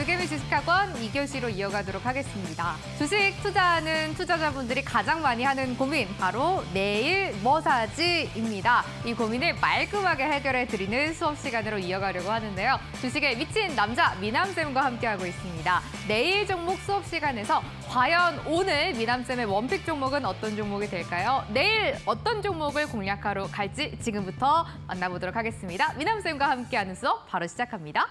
불개미 주식학원 2교시로 이어가도록 하겠습니다. 주식 투자하는 투자자분들이 가장 많이 하는 고민, 바로 내일 뭐 사지입니다. 이 고민을 말끔하게 해결해드리는 수업 시간으로 이어가려고 하는데요. 주식에 미친 남자 미남쌤과 함께하고 있습니다. 내일 종목 수업 시간에서 과연 오늘 미남쌤의 원픽 종목은 어떤 종목이 될까요? 내일 어떤 종목을 공략하러 갈지 지금부터 만나보도록 하겠습니다. 미남쌤과 함께하는 수업 바로 시작합니다.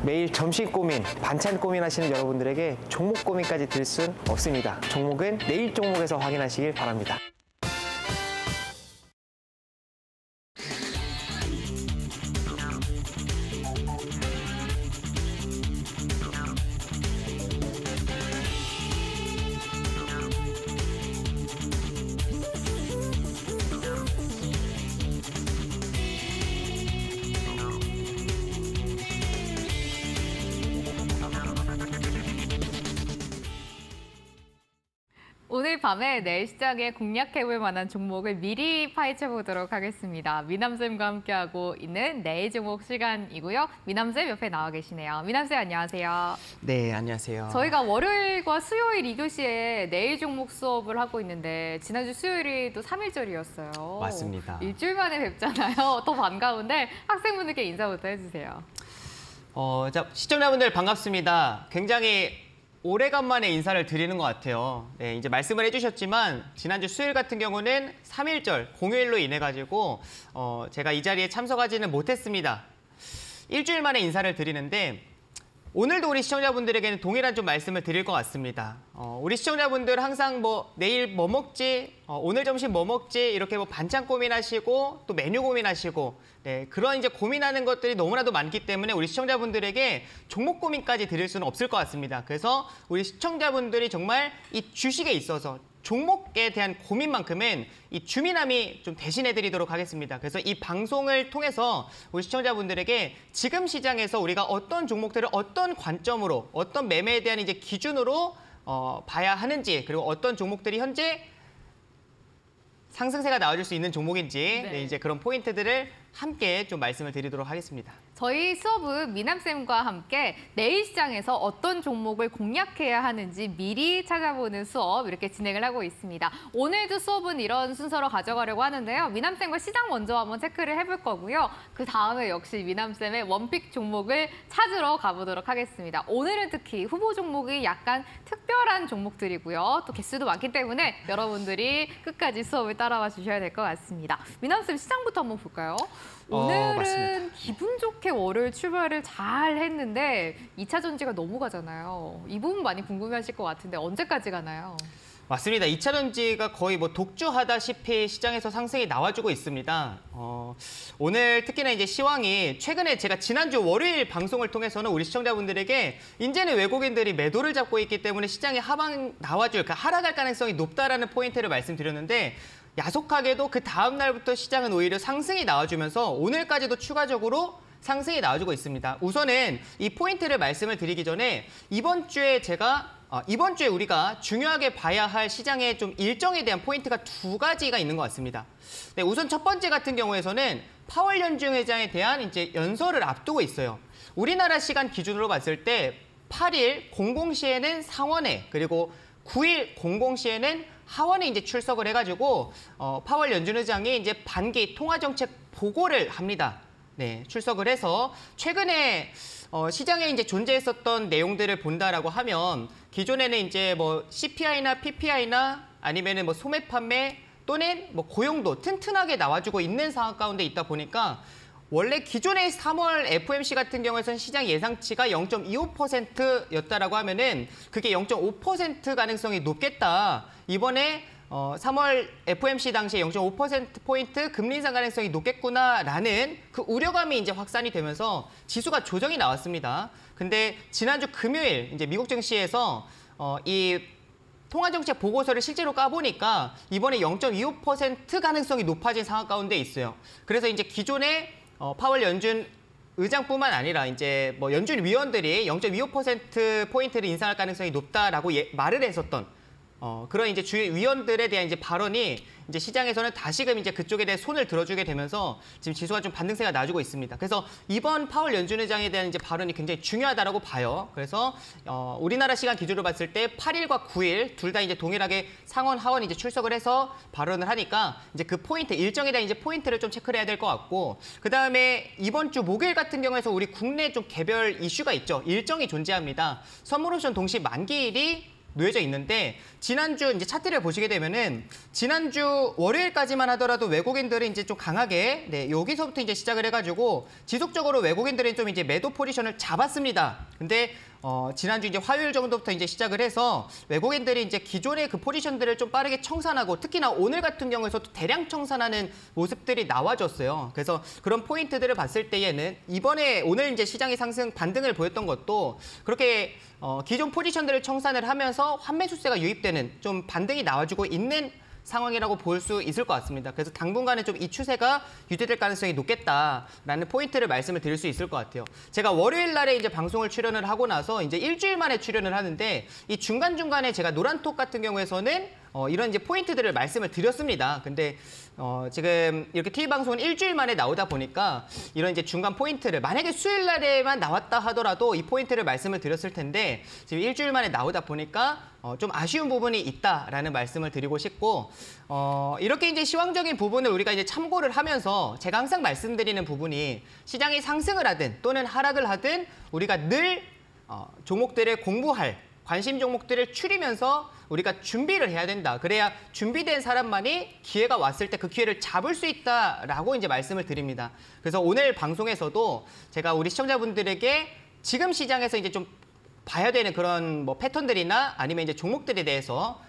매일 점심 고민, 반찬 고민하시는 여러분들에게 종목 고민까지 들 순 없습니다. 종목은 내일 종목에서 확인하시길 바랍니다. 오늘 밤에 내일 시장에 공략해볼 만한 종목을 미리 파헤쳐보도록 하겠습니다. 미남쌤과 함께하고 있는 내일 종목 시간이고요. 미남쌤 옆에 나와 계시네요. 미남쌤 안녕하세요. 네, 안녕하세요. 저희가 월요일과 수요일 2교시에 내일 종목 수업을 하고 있는데 지난주 수요일이 또 3일절이었어요. 맞습니다. 일주일 만에 뵙잖아요. 더 반가운데 학생분들께 인사부터 해주세요. 자, 시청자분들 반갑습니다. 굉장히 오래간만에 인사를 드리는 것 같아요. 네, 이제 말씀을 해주셨지만 지난주 수요일 같은 경우는 3일절 공휴일로 인해 가지고 제가 이 자리에 참석하지는 못했습니다. 일주일 만에 인사를 드리는데 오늘도 우리 시청자분들에게는 동일한 좀 말씀을 드릴 것 같습니다. 우리 시청자분들 항상 뭐 내일 뭐 먹지, 오늘 점심 뭐 먹지 이렇게 뭐 반찬 고민하시고 또 메뉴 고민하시고 네, 그런 이제 고민하는 것들이 너무나도 많기 때문에 우리 시청자분들에게 종목 고민까지 드릴 수는 없을 것 같습니다. 그래서 우리 시청자분들이 정말 이 주식에 있어서 종목에 대한 고민만큼은 이 주미남이 좀 대신해드리도록 하겠습니다. 그래서 이 방송을 통해서 우리 시청자분들에게 지금 시장에서 우리가 어떤 종목들을 어떤 관점으로, 어떤 매매에 대한 이제 기준으로 봐야 하는지, 그리고 어떤 종목들이 현재 상승세가 나와줄 수 있는 종목인지 네, 이제 그런 포인트들을 함께 좀 말씀을 드리도록 하겠습니다. 저희 수업은 미남쌤과 함께 내일 시장에서 어떤 종목을 공략해야 하는지 미리 찾아보는 수업 이렇게 진행을 하고 있습니다. 오늘도 수업은 이런 순서로 가져가려고 하는데요. 미남쌤과 시장 먼저 한번 체크를 해볼 거고요. 그 다음에 역시 미남쌤의 원픽 종목을 찾으러 가보도록 하겠습니다. 오늘은 특히 후보 종목이 약간 특별한 종목들이고요. 또 개수도 많기 때문에 여러분들이 끝까지 수업을 따라와 주셔야 될 것 같습니다. 미남쌤 시장부터 한번 볼까요? 오늘은 맞습니다. 기분 좋게 월요일 출발을 잘 했는데 2차 전지가 너무 가잖아요. 이 부분 많이 궁금해하실 것 같은데 언제까지 가나요? 맞습니다. 2차 전지가 거의 뭐 독주하다시피 시장에서 상승이 나와주고 있습니다. 오늘 특히나 이제 시황이 최근에 제가 지난주 월요일 방송을 통해서는 우리 시청자분들에게 이제는 외국인들이 매도를 잡고 있기 때문에 시장에 하방 나와줄, 그러니까 하락할 가능성이 높다라는 포인트를 말씀드렸는데 야속하게도 그 다음 날부터 시장은 오히려 상승이 나와주면서 오늘까지도 추가적으로 상승이 나와주고 있습니다. 우선은 이 포인트를 말씀을 드리기 전에 이번 주에 우리가 중요하게 봐야 할 시장의 좀 일정에 대한 포인트가 두 가지가 있는 것 같습니다. 네, 우선 첫 번째 같은 경우에서는 파월 연준 회장에 대한 이제 연설을 앞두고 있어요. 우리나라 시간 기준으로 봤을 때 8일 00시에는 상원에 그리고 9일 00시에는 하원에 이제 출석을 해가지고 파월 연준 의장이 이제 반기 통화정책 보고를 합니다. 네, 출석을 해서 최근에 시장에 이제 존재했었던 내용들을 본다라고 하면 기존에는 이제 뭐 CPI나 PPI나 아니면은 뭐 소매 판매 또는 뭐 고용도 튼튼하게 나와주고 있는 상황 가운데 있다 보니까 원래 기존의 3월 FOMC 같은 경우에는 시장 예상치가 0.25%였다라고 하면은 그게 0.5% 가능성이 높겠다. 이번에 3월 FOMC 당시에 0.5%포인트 금리 인상 가능성이 높겠구나라는 그 우려감이 이제 확산이 되면서 지수가 조정이 나왔습니다. 근데 지난주 금요일 이제 미국 증시에서 이 통화정책 보고서를 실제로 까보니까 이번에 0.25% 가능성이 높아진 상황 가운데 있어요. 그래서 이제 기존에 파월 연준 의장뿐만 아니라 이제 뭐 연준 위원들이 0.25% 포인트를 인상할 가능성이 높다라고 말을 했었던 그런 이제 주요 위원들에 대한 이제 발언이 이제 시장에서는 다시금 이제 그쪽에 대해 손을 들어주게 되면서 지금 지수가 좀 반등세가 나주고 있습니다. 그래서 이번 파월 연준 의장에 대한 이제 발언이 굉장히 중요하다라고 봐요. 그래서 우리나라 시간 기준으로 봤을 때 8일과 9일 둘 다 이제 동일하게 상원 하원 이제 출석을 해서 발언을 하니까 이제 그 포인트 일정에 대한 이제 포인트를 좀 체크를 해야 될 것 같고 그다음에 이번 주 목요일 같은 경우에서 우리 국내 좀 개별 이슈가 있죠. 일정이 존재합니다. 선물옵션 동시 만기일이 놓여져 있는데 지난주 이제 차트를 보시게 되면은 지난주 월요일까지만 하더라도 외국인들이 이제 좀 강하게 여기서부터 이제 시작을 해가지고 지속적으로 외국인들이 좀 이제 매도 포지션을 잡았습니다. 근데 지난주 이제 화요일 정도부터 이제 시작을 해서 외국인들이 이제 기존의 그 포지션들을 좀 빠르게 청산하고 특히나 오늘 같은 경우에서도 대량 청산하는 모습들이 나와줬어요. 그래서 그런 포인트들을 봤을 때에는 이번에 오늘 이제 시장의 상승 반등을 보였던 것도 그렇게 기존 포지션들을 청산을 하면서 환매수세가 유입되는 좀 반등이 나와주고 있는 상황이라고 볼 수 있을 것 같습니다. 그래서 당분간은 좀 이 추세가 유지될 가능성이 높겠다라는 포인트를 말씀을 드릴 수 있을 것 같아요. 제가 월요일 날에 이제 방송을 출연을 하고 나서 이제 일주일 만에 출연을 하는데 이 중간중간에 제가 노란톡 같은 경우에서는 이런 이제 포인트들을 말씀을 드렸습니다. 근데 지금 이렇게 TV 방송은 일주일 만에 나오다 보니까 이런 이제 중간 포인트를 만약에 수요일 날에만 나왔다 하더라도 이 포인트를 말씀을 드렸을 텐데 지금 일주일 만에 나오다 보니까 좀 아쉬운 부분이 있다라는 말씀을 드리고 싶고 이렇게 이제 시황적인 부분을 우리가 이제 참고를 하면서 제가 항상 말씀드리는 부분이 시장이 상승을 하든 또는 하락을 하든 우리가 늘 종목들을 공부할 관심 종목들을 추리면서 우리가 준비를 해야 된다. 그래야 준비된 사람만이 기회가 왔을 때 그 기회를 잡을 수 있다라고 이제 말씀을 드립니다. 그래서 오늘 방송에서도 제가 우리 시청자분들에게 지금 시장에서 이제 좀 봐야 되는 그런 뭐 패턴들이나 아니면 이제 종목들에 대해서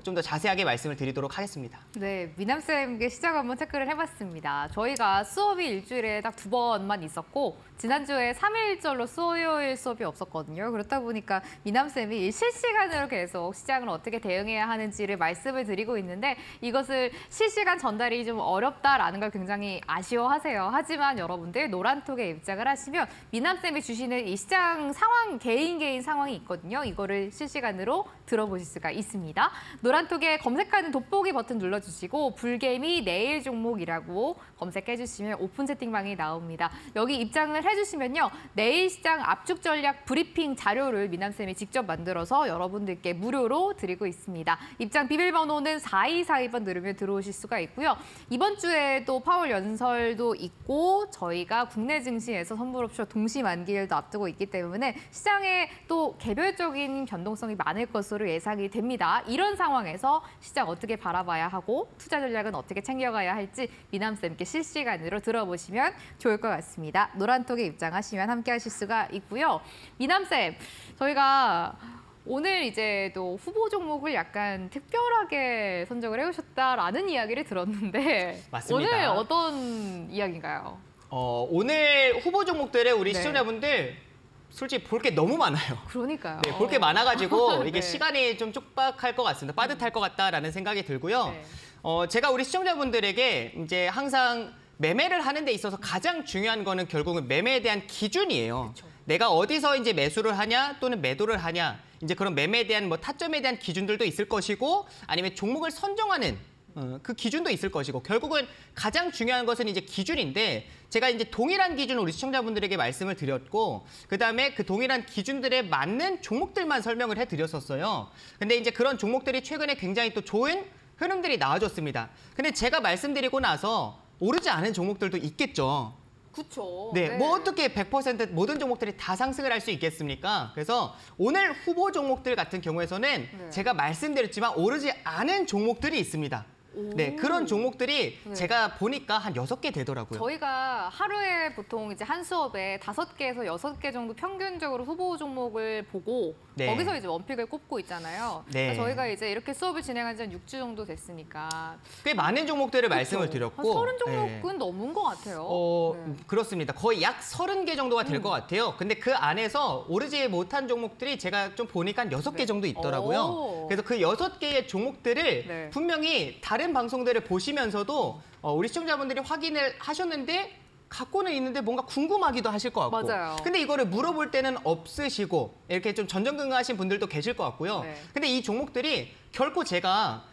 좀 더 자세하게 말씀을 드리도록 하겠습니다. 네, 미남쌤께 시작 한번 체크를 해봤습니다. 저희가 수업이 일주일에 딱 2번만 있었고 지난주에 3일절로 수요일 수업이 없었거든요. 그렇다 보니까 미남쌤이 실시간으로 계속 시장을 어떻게 대응해야 하는지를 말씀을 드리고 있는데 이것을 실시간 전달이 좀 어렵다라는 걸 굉장히 아쉬워하세요. 하지만 여러분들 노란톡에 입장을 하시면 미남쌤이 주시는 이 시장 상황, 개인 상황이 있거든요. 이거를 실시간으로 들어보실 수가 있습니다. 노란톡에 검색하는 돋보기 버튼 눌러주시고 불개미 내일 종목이라고 검색해주시면 오픈 채팅방이 나옵니다. 여기 입장을 해주시면요. 내일 시장 압축 전략 브리핑 자료를 미남쌤이 직접 만들어서 여러분들께 무료로 드리고 있습니다. 입장 비밀번호는 4242번 누르면 들어오실 수가 있고요. 이번 주에 또 파월 연설도 있고 저희가 국내 증시에서 선물옵션 동시 만기일도 앞두고 있기 때문에 시장에 또 개별적인 변동성이 많을 것으로 예상이 됩니다. 이런 상황에서 시장 어떻게 바라봐야 하고 투자 전략은 어떻게 챙겨가야 할지 미남쌤께 실시간으로 들어보시면 좋을 것 같습니다. 노란톡에 입장하시면 함께 하실 수가 있고요. 미남쌤, 저희가 오늘 이제 또 후보 종목을 약간 특별하게 선정을 해오셨다라는 이야기를 들었는데 맞습니다. 오늘 어떤 이야기인가요? 오늘 후보 종목들의 우리 네. 시청자분들 솔직히 볼 게 너무 많아요. 그러니까요. 네, 볼 게 많아가지고 이게 네. 시간이 좀 촉박할 것 같습니다. 빠듯할 것 같다라는 생각이 들고요. 네. 제가 우리 시청자분들에게 이제 항상 매매를 하는 데 있어서 가장 중요한 거는 결국은 매매에 대한 기준이에요. 그쵸. 내가 어디서 이제 매수를 하냐 또는 매도를 하냐 이제 그런 매매에 대한 뭐 타점에 대한 기준들도 있을 것이고 아니면 종목을 선정하는 그 기준도 있을 것이고 결국은 가장 중요한 것은 이제 기준인데 제가 이제 동일한 기준을 우리 시청자분들에게 말씀을 드렸고 그다음에 그 동일한 기준들에 맞는 종목들만 설명을 해드렸었어요. 근데 이제 그런 종목들이 최근에 굉장히 또 좋은 흐름들이 나와줬습니다. 근데 제가 말씀드리고 나서 오르지 않은 종목들도 있겠죠. 그렇죠. 네, 뭐 어떻게 100% 모든 종목들이 다 상승을 할 수 있겠습니까? 그래서 오늘 후보 종목들 같은 경우에서는 네. 제가 말씀드렸지만 오르지 않은 종목들이 있습니다. 네, 그런 종목들이 네. 제가 보니까 한 6개 되더라고요. 저희가 하루에 보통 이제 한 수업에 5개에서 6개 정도 평균적으로 후보 종목을 보고 네. 거기서 이제 원픽을 꼽고 있잖아요. 네. 그러니까 저희가 이제 이렇게 수업을 진행한 지 한 6주 정도 됐으니까 꽤 많은 종목들을 말씀을 그렇죠. 드렸고 한 30종목은 네. 넘은 것 같아요. 네. 그렇습니다. 거의 약 30개 정도가 될 것 같아요. 근데 그 안에서 오르지 못한 종목들이 제가 좀 보니까 한 6개 네. 정도 있더라고요. 오. 그래서 그 6개의 종목들을 네. 분명히 다른 방송들을 보시면서도 우리 시청자분들이 확인을 하셨는데 갖고는 있는데 뭔가 궁금하기도 하실 것 같고. 맞아요. 근데 이거를 물어볼 때는 없으시고 이렇게 좀 전전긍긍하신 분들도 계실 것 같고요. 네. 근데 이 종목들이 결코 제가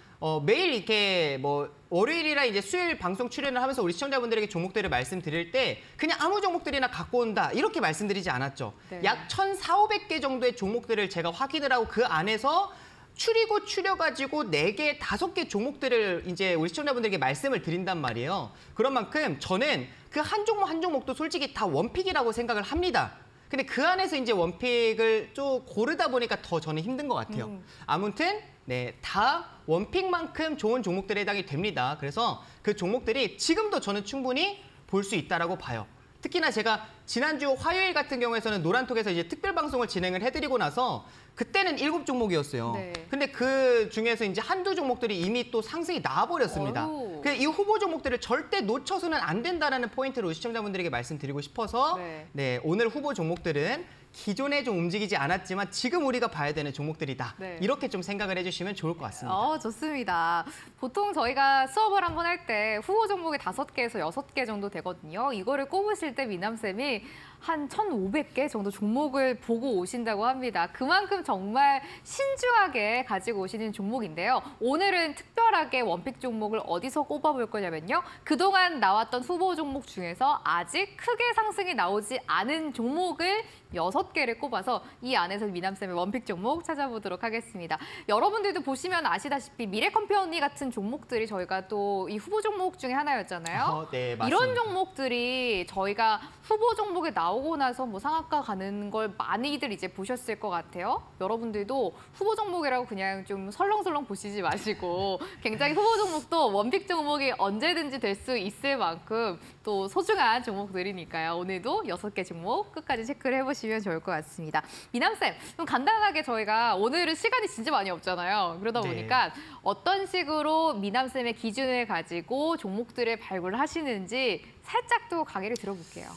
매일 이렇게 뭐 월요일이나 이제 수요일 방송 출연을 하면서 우리 시청자분들에게 종목들을 말씀드릴 때 그냥 아무 종목들이나 갖고 온다 이렇게 말씀드리지 않았죠. 네. 약 1,400, 500개 정도의 종목들을 제가 확인을 하고 그 안에서 추려가지고 4개, 5개 종목들을 이제 우리 시청자분들에게 말씀을 드린단 말이에요. 그런 만큼 저는 그 한 종목 한 종목도 솔직히 다 원픽이라고 생각을 합니다. 근데 그 안에서 이제 원픽을 좀 고르다 보니까 더 저는 힘든 것 같아요. 아무튼 네, 다 원픽만큼 좋은 종목들에 해당이 됩니다. 그래서 그 종목들이 지금도 저는 충분히 볼 수 있다라고 봐요. 특히나 제가 지난주 화요일 같은 경우에는 노란톡에서 이제 특별 방송을 진행을 해드리고 나서 그때는 7종목이었어요. 네. 근데 그 중에서 이제 한두 종목들이 이미 또 상승이 나와버렸습니다. 어우. 그래서 이 후보 종목들을 절대 놓쳐서는 안 된다라는 포인트로 시청자분들에게 말씀드리고 싶어서 네. 네, 오늘 후보 종목들은 기존에 좀 움직이지 않았지만 지금 우리가 봐야 되는 종목들이다. 네. 이렇게 좀 생각을 해주시면 좋을 것 같습니다. 좋습니다. 보통 저희가 수업을 한번 할 때 후보 종목이 5개에서 6개 정도 되거든요. 이거를 꼽으실 때 미남쌤이 한 1,500개 정도 종목을 보고 오신다고 합니다. 그만큼 정말 신중하게 가지고 오시는 종목인데요. 오늘은 특별하게 원픽 종목을 어디서 꼽아볼 거냐면요. 그동안 나왔던 후보 종목 중에서 아직 크게 상승이 나오지 않은 종목을 6개를 꼽아서 이 안에서 미남쌤의 원픽 종목 찾아보도록 하겠습니다. 여러분들도 보시면 아시다시피 미래컴퍼니 같은 종목들이 저희가 또 이 후보 종목 중에 하나였잖아요. 네, 맞습니다. 이런 종목들이 저희가 후보 종목에 나오고 나서 뭐 상한가 가는 걸 많이들 이제 보셨을 것 같아요. 여러분들도 후보 종목이라고 그냥 좀 설렁설렁 보시지 마시고 굉장히 후보 종목도 원픽 종목이 언제든지 될 수 있을 만큼 또 소중한 종목들이니까요. 오늘도 6개 종목 끝까지 체크를 해보시면 좋을 것 같습니다. 미남쌤, 좀 간단하게 저희가 오늘은 시간이 진짜 많이 없잖아요. 그러다 네. 보니까 어떤 식으로 미남쌤의 기준을 가지고 종목들을 발굴을 하시는지 살짝 또 강의를 들어볼게요.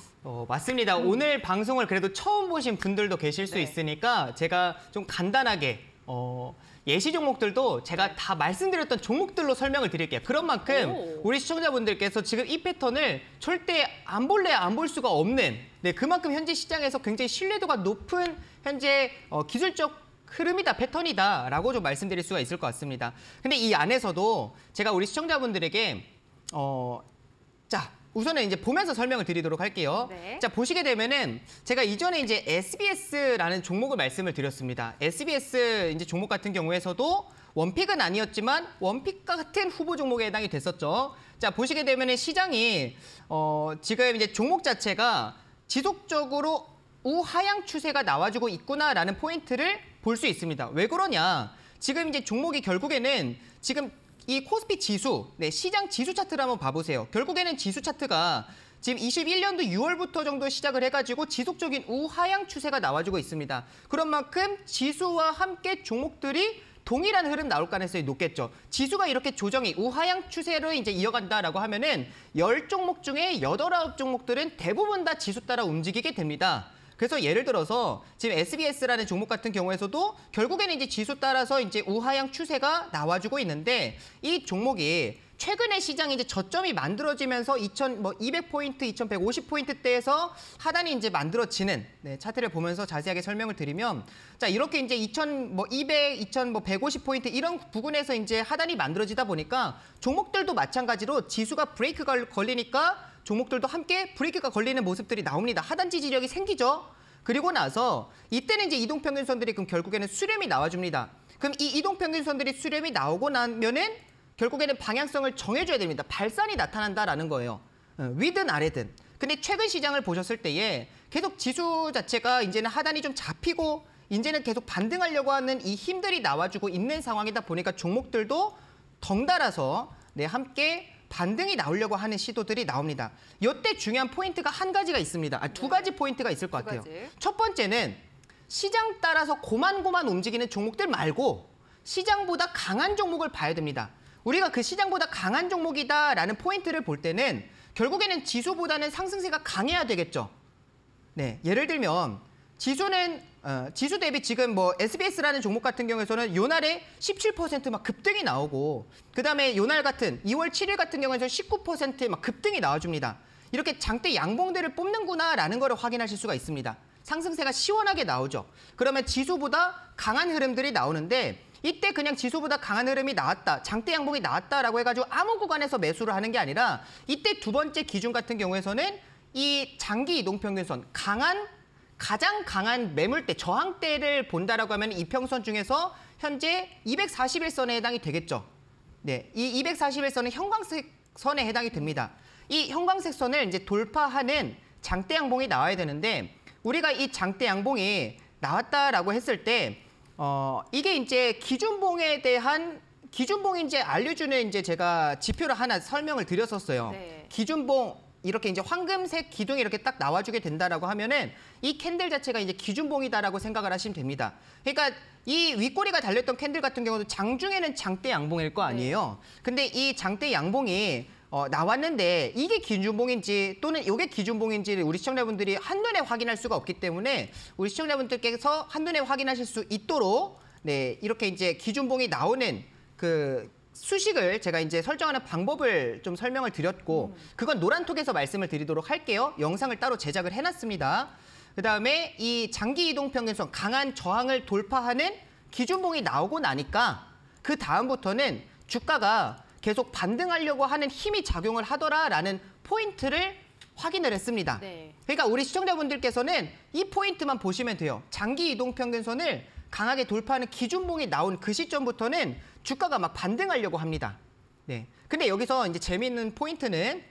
맞습니다. 오늘 방송을 그래도 처음 보신 분들도 계실 수 네. 있으니까 제가 좀 간단하게 예시 종목들도 제가 다 말씀드렸던 종목들로 설명을 드릴게요. 그런 만큼 오. 우리 시청자분들께서 지금 이 패턴을 절대 안 볼래 안 볼 수가 없는 네, 그만큼 현재 시장에서 굉장히 신뢰도가 높은 현재 기술적 흐름이다, 패턴이다라고 좀 말씀드릴 수가 있을 것 같습니다. 근데 이 안에서도 제가 우리 시청자분들에게 자, 우선은 이제 보면서 설명을 드리도록 할게요. 네. 자, 보시게 되면은 제가 이전에 이제 SBS라는 종목을 말씀을 드렸습니다. SBS 이제 종목 같은 경우에서도 원픽은 아니었지만 원픽 같은 후보 종목에 해당이 됐었죠. 자, 보시게 되면은 시장이 지금 이제 종목 자체가 지속적으로 우하향 추세가 나와주고 있구나라는 포인트를 볼 수 있습니다. 왜 그러냐? 지금 이제 종목이 결국에는 지금 이 코스피 지수, 네, 시장 지수 차트를 한번 봐보세요. 결국에는 지수 차트가 지금 21년도 6월부터 정도 시작을 해가지고 지속적인 우하향 추세가 나와주고 있습니다. 그런 만큼 지수와 함께 종목들이 동일한 흐름 나올 가능성이 높겠죠. 지수가 이렇게 조정이 우하향 추세로 이제 이어간다라고 하면은 10종목 중에 8, 9종목들은 대부분 다 지수 따라 움직이게 됩니다. 그래서 예를 들어서 지금 SBS라는 종목 같은 경우에서도 결국에는 이제 지수 따라서 이제 우하향 추세가 나와주고 있는데 이 종목이 최근에 시장이 이제 저점이 만들어지면서 200포인트, 2150포인트대에서 하단이 이제 만들어지는 네, 차트를 보면서 자세하게 설명을 드리면 자, 이렇게 이제 2200, 2150포인트 이런 부근에서 이제 하단이 만들어지다 보니까 종목들도 마찬가지로 지수가 브레이크가 걸리니까 종목들도 함께 브레이크가 걸리는 모습들이 나옵니다. 하단 지지력이 생기죠. 그리고 나서 이때는 이제 이동평균선들이 그럼 결국에는 수렴이 나와줍니다. 그럼 이 이동평균선들이 수렴이 나오고 나면은 결국에는 방향성을 정해줘야 됩니다. 발산이 나타난다라는 거예요. 위든 아래든. 근데 최근 시장을 보셨을 때에 계속 지수 자체가 이제는 하단이 좀 잡히고 이제는 계속 반등하려고 하는 이 힘들이 나와주고 있는 상황이다 보니까 종목들도 덩달아서 네, 함께 반등이 나오려고 하는 시도들이 나옵니다. 이때 중요한 포인트가 한 가지가 있습니다. 두 가지 포인트가 있을 것 같아요. 첫 번째는 시장 따라서 고만고만 움직이는 종목들 말고 시장보다 강한 종목을 봐야 됩니다. 우리가 그 시장보다 강한 종목이다라는 포인트를 볼 때는 결국에는 지수보다는 상승세가 강해야 되겠죠. 네, 예를 들면 지수는 지수 대비 지금 뭐 SBS라는 종목 같은 경우에서는 요날에 17% 막 급등이 나오고 그다음에 요날 같은 2월 7일 같은 경우에는 19% 막 급등이 나와줍니다. 이렇게 장대 양봉들을 뽑는구나라는 거를 확인하실 수가 있습니다. 상승세가 시원하게 나오죠. 그러면 지수보다 강한 흐름들이 나오는데 이때 그냥 지수보다 강한 흐름이 나왔다, 장대 양봉이 나왔다라고 해가지고 아무 구간에서 매수를 하는 게 아니라 이때 두 번째 기준 같은 경우에서는 이 장기 이동평균선, 가장 강한 매물대, 저항대를 본다라고 하면 이평선 중에서 현재 241선에 해당이 되겠죠. 네, 이 241선은 형광색 선에 해당이 됩니다. 이 형광색 선을 이제 돌파하는 장대 양봉이 나와야 되는데 우리가 이 장대 양봉이 나왔다라고 했을 때 이게 이제 기준봉인지 알려주는 이제 제가 지표를 하나 설명을 드렸었어요. 네. 기준봉 이렇게 이제 황금색 기둥이 이렇게 딱 나와주게 된다라고 하면은 이 캔들 자체가 이제 기준봉이다라고 생각을 하시면 됩니다. 그러니까 이 윗꼬리가 달렸던 캔들 같은 경우도 장중에는 장대 양봉일 거 아니에요. 근데 이 장대 양봉이 나왔는데 이게 기준봉인지 또는 이게 기준봉인지를 우리 시청자분들이 한눈에 확인할 수가 없기 때문에 우리 시청자분들께서 한눈에 확인하실 수 있도록 네, 이렇게 이제 기준봉이 나오는 그 수식을 제가 이제 설정하는 방법을 좀 설명을 드렸고 그건 노란톡에서 말씀을 드리도록 할게요. 영상을 따로 제작을 해놨습니다. 그다음에 이 장기 이동평균선 강한 저항을 돌파하는 기준봉이 나오고 나니까 그 다음부터는 주가가 계속 반등하려고 하는 힘이 작용을 하더라라는 포인트를 확인을 했습니다. 네. 그러니까 우리 시청자분들께서는 이 포인트만 보시면 돼요. 장기 이동평균선을 강하게 돌파하는 기준봉이 나온 그 시점부터는 주가가 막 반등하려고 합니다. 네. 근데 여기서 이제 재미있는 포인트는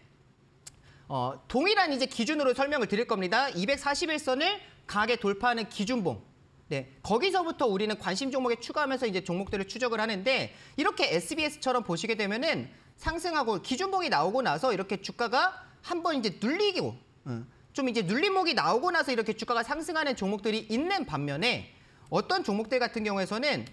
동일한 이제 기준으로 설명을 드릴 겁니다. 241선을 강하게 돌파하는 기준봉. 네. 거기서부터 우리는 관심 종목에 추가하면서 이제 종목들을 추적을 하는데 이렇게 SBS처럼 보시게 되면은 상승하고 기준봉이 나오고 나서 이렇게 주가가 한번 이제 눌리고 좀 이제 눌림목이 나오고 나서 이렇게 주가가 상승하는 종목들이 있는 반면에 어떤 종목들 같은 경우에서는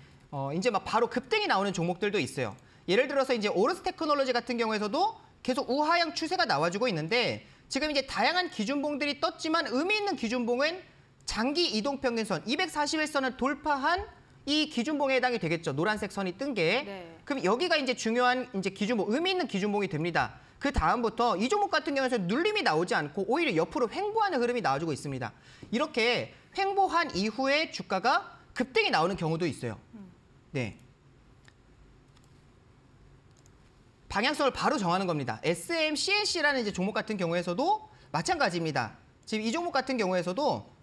이제 막 바로 급등이 나오는 종목들도 있어요. 예를 들어서 이제 오르스 테크놀로지 같은 경우에서도 계속 우하향 추세가 나와주고 있는데 지금 이제 다양한 기준봉들이 떴지만 의미 있는 기준봉은 장기 이동평균선 241선을 돌파한 이 기준봉에 해당이 되겠죠. 노란색 선이 뜬 게. 네. 그럼 여기가 이제 중요한 이제 기준봉, 의미 있는 기준봉이 됩니다. 그 다음부터 이 종목 같은 경우에는 눌림이 나오지 않고 오히려 옆으로 횡보하는 흐름이 나와주고 있습니다. 이렇게 횡보한 이후에 주가가 급등이 나오는 경우도 있어요. 네. 방향성을 바로 정하는 겁니다. SMCNC라는 이제 종목 같은 경우에서도 마찬가지입니다. 지금 이 종목 같은 경우에서도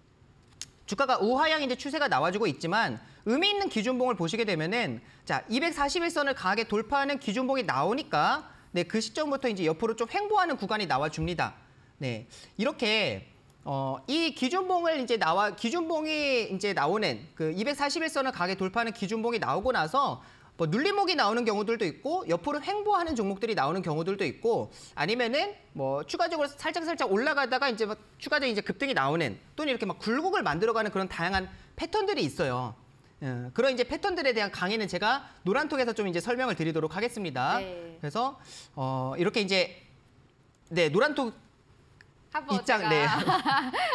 주가가 우하향 이제 추세가 나와주고 있지만 의미 있는 기준봉을 보시게 되면은 자 241선을 강하게 돌파하는 기준봉이 나오니까 네, 그 시점부터 이제 옆으로 좀 횡보하는 구간이 나와줍니다. 네, 이렇게 이 기준봉이 이제 나오는 그 241선을 강하게 돌파하는 기준봉이 나오고 나서 뭐 눌림목이 나오는 경우들도 있고 옆으로 횡보하는 종목들이 나오는 경우들도 있고 아니면은 뭐 추가적으로 살짝 올라가다가 이제 막 추가적인 이제 급등이 나오는 또는 이렇게 막 굴곡을 만들어가는 그런 다양한 패턴들이 있어요. 그런 이제 패턴들에 대한 강의는 제가 노란톡에서 좀 이제 설명을 드리도록 하겠습니다. 네. 그래서 이렇게 이제 네 노란톡 한번 입장, 제가 네.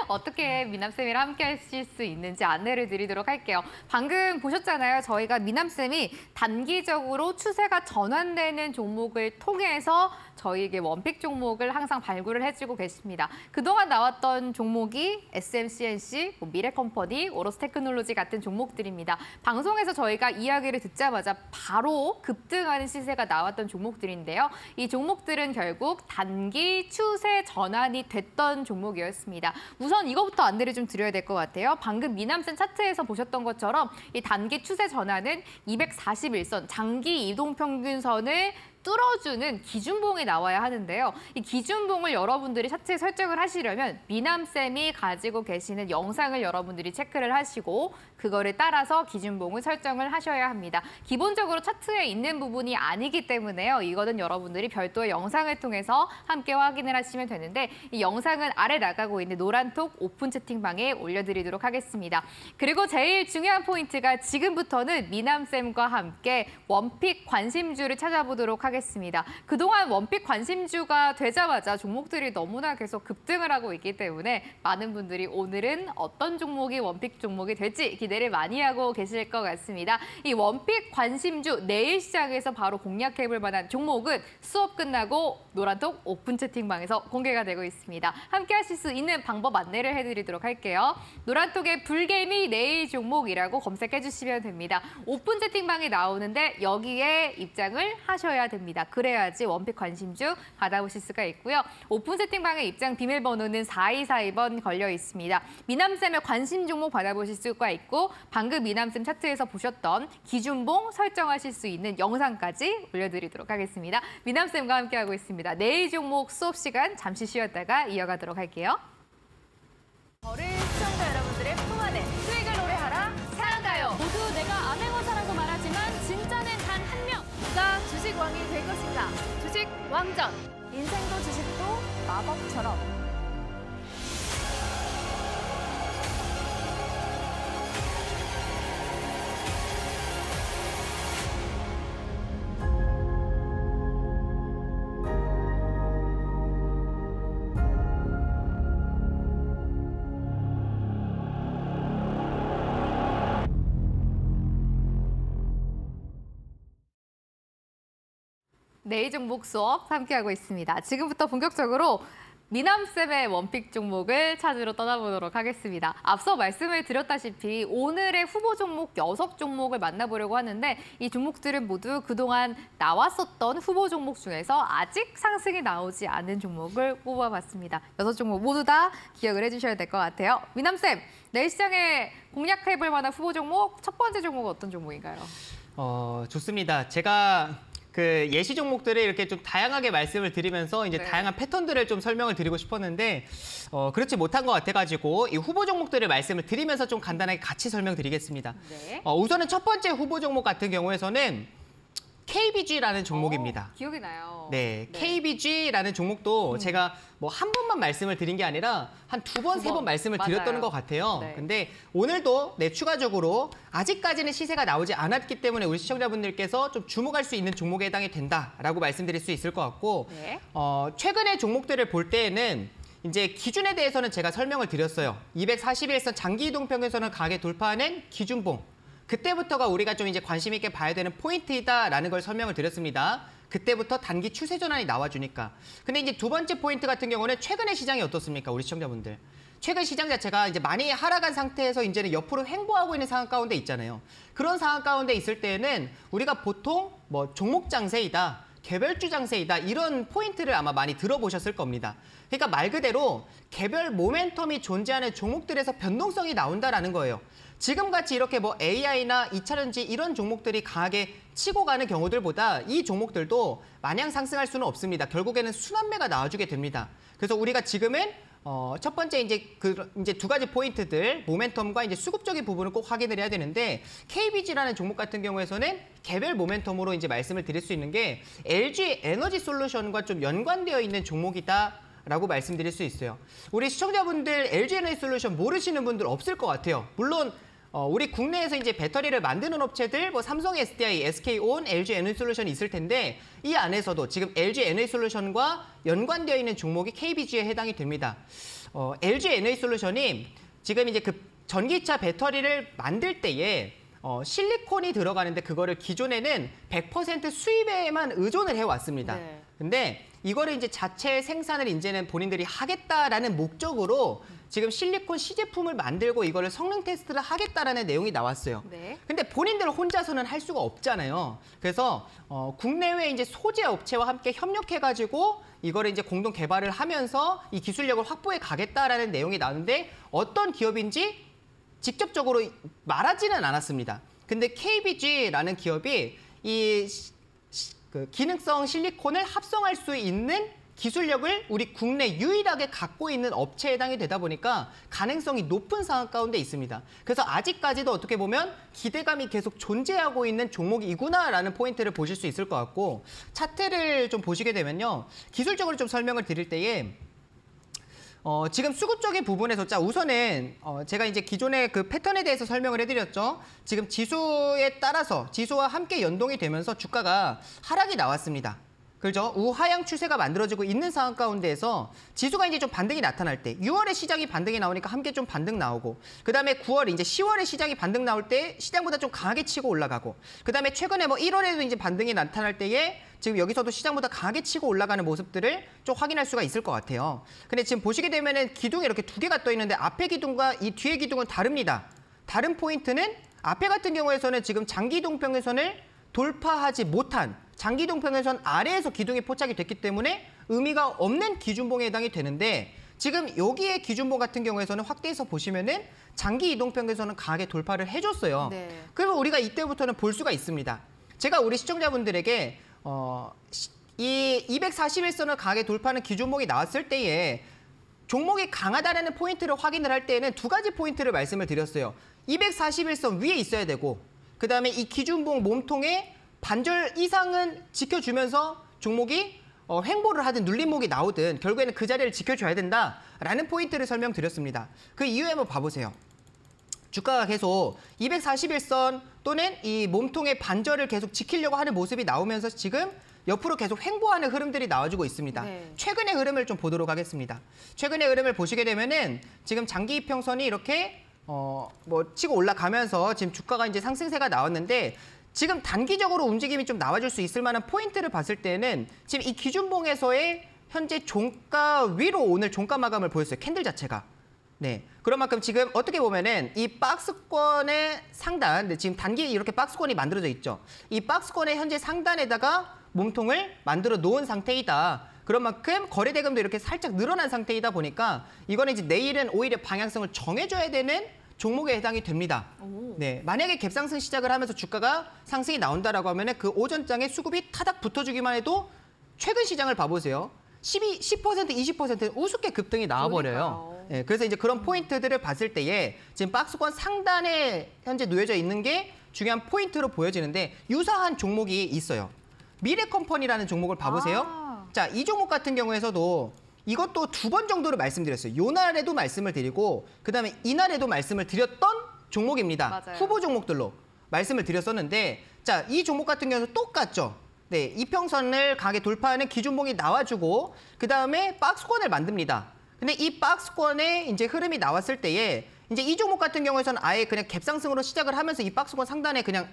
어떻게 미남쌤이랑 함께 하실 수 있는지 안내를 드리도록 할게요. 방금 보셨잖아요. 저희가 미남쌤이 단기적으로 추세가 전환되는 종목을 통해서 저희에게 원픽 종목을 항상 발굴을 해주고 계십니다. 그동안 나왔던 종목이 SMCNC, 미래컴퍼니, 오로스테크놀로지 같은 종목들입니다. 방송에서 저희가 이야기를 듣자마자 바로 급등하는 시세가 나왔던 종목들인데요. 이 종목들은 결국 단기 추세 전환이 됐던 종목이었습니다. 우선 이거부터 안내를 좀 드려야 될 것 같아요. 방금 미남쌤 차트에서 보셨던 것처럼 이 단기 추세 전환은 241선, 장기 이동평균선을 뚫어주는 기준봉이 나와야 하는데요. 이 기준봉을 여러분들이 차트에 설정을 하시려면 미남쌤이 가지고 계시는 영상을 여러분들이 체크를 하시고 그거를 따라서 기준봉을 설정을 하셔야 합니다. 기본적으로 차트에 있는 부분이 아니기 때문에요. 이거는 여러분들이 별도의 영상을 통해서 함께 확인을 하시면 되는데 이 영상은 아래 나가고 있는 노란톡 오픈 채팅방에 올려드리도록 하겠습니다. 그리고 제일 중요한 포인트가 지금부터는 미남쌤과 함께 원픽 관심주를 찾아보도록 하겠습니다. 하겠습니다. 그동안 원픽 관심주가 되자마자 종목들이 너무나 계속 급등을 하고 있기 때문에 많은 분들이 오늘은 어떤 종목이 원픽 종목이 될지 기대를 많이 하고 계실 것 같습니다. 이 원픽 관심주 내일 시장에서 바로 공략해볼 만한 종목은 수업 끝나고 노란톡 오픈 채팅방에서 공개가 되고 있습니다. 함께 하실 수 있는 방법 안내를 해드리도록 할게요. 노란톡에 불개미 내일 종목이라고 검색해 주시면 됩니다. 오픈 채팅방에 나오는데 여기에 입장을 하셔야 됩니다. 그래야지 원픽 관심주 받아보실 수가 있고요. 오픈 채팅방의 입장 비밀번호는 4242번 걸려 있습니다. 미남쌤의 관심 종목 받아보실 수가 있고 방금 미남쌤 차트에서 보셨던 기준봉 설정하실 수 있는 영상까지 올려드리도록 하겠습니다. 미남쌤과 함께하고 있습니다. 내일 종목 수업 시간 잠시 쉬었다가 이어가도록 할게요. 저를 시청자 여러분들의 품 안에 수익을 노래하라 사랑가요. 모두 내가 암행어사라고 말하지만 진짜는 단 한 명. 누가 주식 왕이 될 것인가? 주식 왕전. 인생도 주식도 마법처럼. 내일 종목 수업 함께하고 있습니다. 지금부터 본격적으로 미남쌤의 원픽 종목을 찾으러 떠나보도록 하겠습니다. 앞서 말씀을 드렸다시피 오늘의 후보 종목 6종목을 만나보려고 하는데 이 종목들은 모두 그동안 나왔었던 후보 종목 중에서 아직 상승이 나오지 않은 종목을 뽑아봤습니다. 6종목 모두 다 기억을 해주셔야 될 것 같아요. 미남쌤, 내일 시장에 공략해볼 만한 후보 종목 첫 번째 종목은 어떤 종목인가요? 좋습니다. 제가 그 예시 종목들을 이렇게 좀 다양하게 말씀을 드리면서 이제 네. 다양한 패턴들을 좀 설명을 드리고 싶었는데 그렇지 못한 것 같아가지고 이 후보 종목들을 말씀을 드리면서 좀 간단하게 같이 설명드리겠습니다. 네. 우선은 첫 번째 후보 종목 같은 경우에서는 KBG라는 종목입니다. 기억이 나요. 네, KBG라는 종목도 제가 뭐 한 번만 말씀을 드린 게 아니라 한 두 번, 세 번 말씀을 맞아요. 드렸던 것 같아요. 네. 근데 오늘도 추가적으로 아직까지는 시세가 나오지 않았기 때문에 우리 시청자분들께서 좀 주목할 수 있는 종목에 해당이 된다라고 말씀드릴 수 있을 것 같고 네. 최근의 종목들을 볼 때에는 이제 기준에 대해서는 제가 설명을 드렸어요. 241선 장기 이동평균선을 강하게 돌파하는 기준봉. 그때부터가 우리가 좀 이제 관심 있게 봐야 되는 포인트이다라는 걸 설명을 드렸습니다. 그때부터 단기 추세 전환이 나와주니까. 근데 이제 두 번째 포인트 같은 경우는 최근의 시장이 어떻습니까? 우리 시청자분들. 최근 시장 자체가 이제 많이 하락한 상태에서 이제는 옆으로 횡보하고 있는 상황 가운데 있잖아요. 그런 상황 가운데 있을 때는 우리가 보통 뭐 종목 장세이다, 개별주 장세이다 이런 포인트를 아마 많이 들어보셨을 겁니다. 그러니까 말 그대로 개별 모멘텀이 존재하는 종목들에서 변동성이 나온다라는 거예요. 지금같이 이렇게 뭐 AI나 2차전지 이런 종목들이 강하게 치고 가는 경우들보다 이 종목들도 마냥 상승할 수는 없습니다. 결국에는 순환매가 나와주게 됩니다. 그래서 우리가 지금은 첫 번째 이제 두 가지 포인트들 모멘텀과 이제 수급적인 부분을 꼭 확인을 해야 되는데 KBG라는 종목 같은 경우에서는 개별 모멘텀으로 이제 말씀을 드릴 수 있는 게 LG 에너지 솔루션과 좀 연관되어 있는 종목이다. 라고 말씀드릴 수 있어요. 우리 시청자분들 LG 에너지 솔루션 모르시는 분들 없을 것 같아요. 물론 우리 국내에서 이제 배터리를 만드는 업체들 뭐 삼성 SDI, SK온, LG 에너지 솔루션이 있을 텐데 이 안에서도 지금 LG 에너지 솔루션과 연관되어 있는 종목이 KBG에 해당이 됩니다. LG 에너지 솔루션이 지금 이제 그 전기차 배터리를 만들 때에 실리콘이 들어가는데 그거를 기존에는 100% 수입에만 의존을 해왔습니다. 네. 근데 이거를 이제 자체 생산을 이제는 본인들이 하겠다라는 목적으로 지금 실리콘 시제품을 만들고 이거를 성능 테스트를 하겠다라는 내용이 나왔어요. 네. 근데 본인들 혼자서는 할 수가 없잖아요. 그래서 국내외 이제 소재 업체와 함께 협력해가지고 이거를 이제 공동 개발을 하면서 이 기술력을 확보해 가겠다라는 내용이 나오는데 어떤 기업인지 직접적으로 말하지는 않았습니다. 근데 KBG라는 기업이 이 그 기능성 실리콘을 합성할 수 있는 기술력을 우리 국내 유일하게 갖고 있는 업체에 해당이 되다 보니까 가능성이 높은 상황 가운데 있습니다. 그래서 아직까지도 어떻게 보면 기대감이 계속 존재하고 있는 종목이구나라는 포인트를 보실 수 있을 것 같고 차트를 좀 보시게 되면요. 기술적으로 좀 설명을 드릴 때에 지금 수급적인 부분에서 우선은 제가 이제 기존의 그 패턴에 대해서 설명을 해드렸죠. 지금 지수에 따라서 지수와 함께 연동이 되면서 주가가 하락이 나왔습니다. 그렇죠? 우하향 추세가 만들어지고 있는 상황 가운데에서 지수가 이제 좀 반등이 나타날 때 6월에 시장이 반등이 나오니까 함께 좀 반등 나오고 그다음에 9월 이제 10월에 시장이 반등 나올 때 시장보다 좀 강하게 치고 올라가고 그다음에 최근에 뭐 1월에도 이제 반등이 나타날 때에 지금 여기서도 시장보다 강하게 치고 올라가는 모습들을 좀 확인할 수가 있을 것 같아요. 근데 지금 보시게 되면은 기둥이 이렇게 두 개가 떠 있는데 앞에 기둥과 이 뒤에 기둥은 다릅니다. 다른 포인트는 앞에 같은 경우에서는 지금 장기 이동평균선을 돌파하지 못한 장기 이동평균선 아래에서 기둥이 포착이 됐기 때문에 의미가 없는 기준봉에 해당이 되는데 지금 여기에 기준봉 같은 경우에서는 확대해서 보시면은 장기 이동평균선은 강하게 돌파를 해줬어요. 네. 그러면 우리가 이때부터는 볼 수가 있습니다. 제가 우리 시청자분들에게 이 241선을 강하게 돌파하는 기준봉이 나왔을 때에 종목이 강하다는 포인트를 확인을 할 때에는 두 가지 포인트를 말씀을 드렸어요. 241선 위에 있어야 되고 그다음에 이 기준봉 몸통에 반절 이상은 지켜주면서 종목이 횡보를 하든 눌림목이 나오든 결국에는 그 자리를 지켜줘야 된다라는 포인트를 설명드렸습니다. 그 이유에 한번 봐보세요. 주가가 계속 241선 또는 이 몸통의 반절을 계속 지키려고 하는 모습이 나오면서 지금 옆으로 계속 횡보하는 흐름들이 나와주고 있습니다. 네. 최근의 흐름을 좀 보도록 하겠습니다. 최근의 흐름을 보시게 되면은 지금 장기 이평선이 이렇게 뭐 치고 올라가면서 지금 주가가 이제 상승세가 나왔는데 지금 단기적으로 움직임이 좀 나와줄 수 있을 만한 포인트를 봤을 때는 지금 이 기준봉에서의 현재 종가 위로 오늘 종가 마감을 보였어요. 캔들 자체가. 네. 그런 만큼 지금 어떻게 보면은 이 박스권의 상단, 지금 단기 이렇게 박스권이 만들어져 있죠. 이 박스권의 현재 상단에다가 몸통을 만들어 놓은 상태이다. 그런 만큼 거래 대금도 이렇게 살짝 늘어난 상태이다 보니까 이거는 이제 내일은 오히려 방향성을 정해줘야 되는 종목에 해당이 됩니다. 네, 만약에 갭상승 시작을 하면서 주가가 상승이 나온다라고 하면은 그 오전장에 수급이 타닥 붙어주기만 해도 최근 시장을 봐보세요. 10%, 20%는 우습게 급등이 나와버려요. 네, 그래서 이제 그런 포인트들을 봤을 때에 지금 박스권 상단에 현재 놓여져 있는 게 중요한 포인트로 보여지는데 유사한 종목이 있어요. 미래컴퍼니라는 종목을 봐보세요. 자, 이 종목 같은 경우에서도 이것도 2번 정도를 말씀드렸어요. 요 날에도 말씀을 드리고 그다음에 이날에도 말씀을 드렸던 종목입니다. 맞아요. 후보 종목들로 말씀을 드렸었는데 자, 이 종목 같은 경우는 똑같죠. 네, 이평선을 강하게 돌파하는 기준봉이 나와주고 그다음에 박스권을 만듭니다. 근데 이 박스권에 이제 흐름이 나왔을 때에 이제 이 종목 같은 경우에서는 아예 그냥 갭상승으로 시작을 하면서 이 박스권 상단에 그냥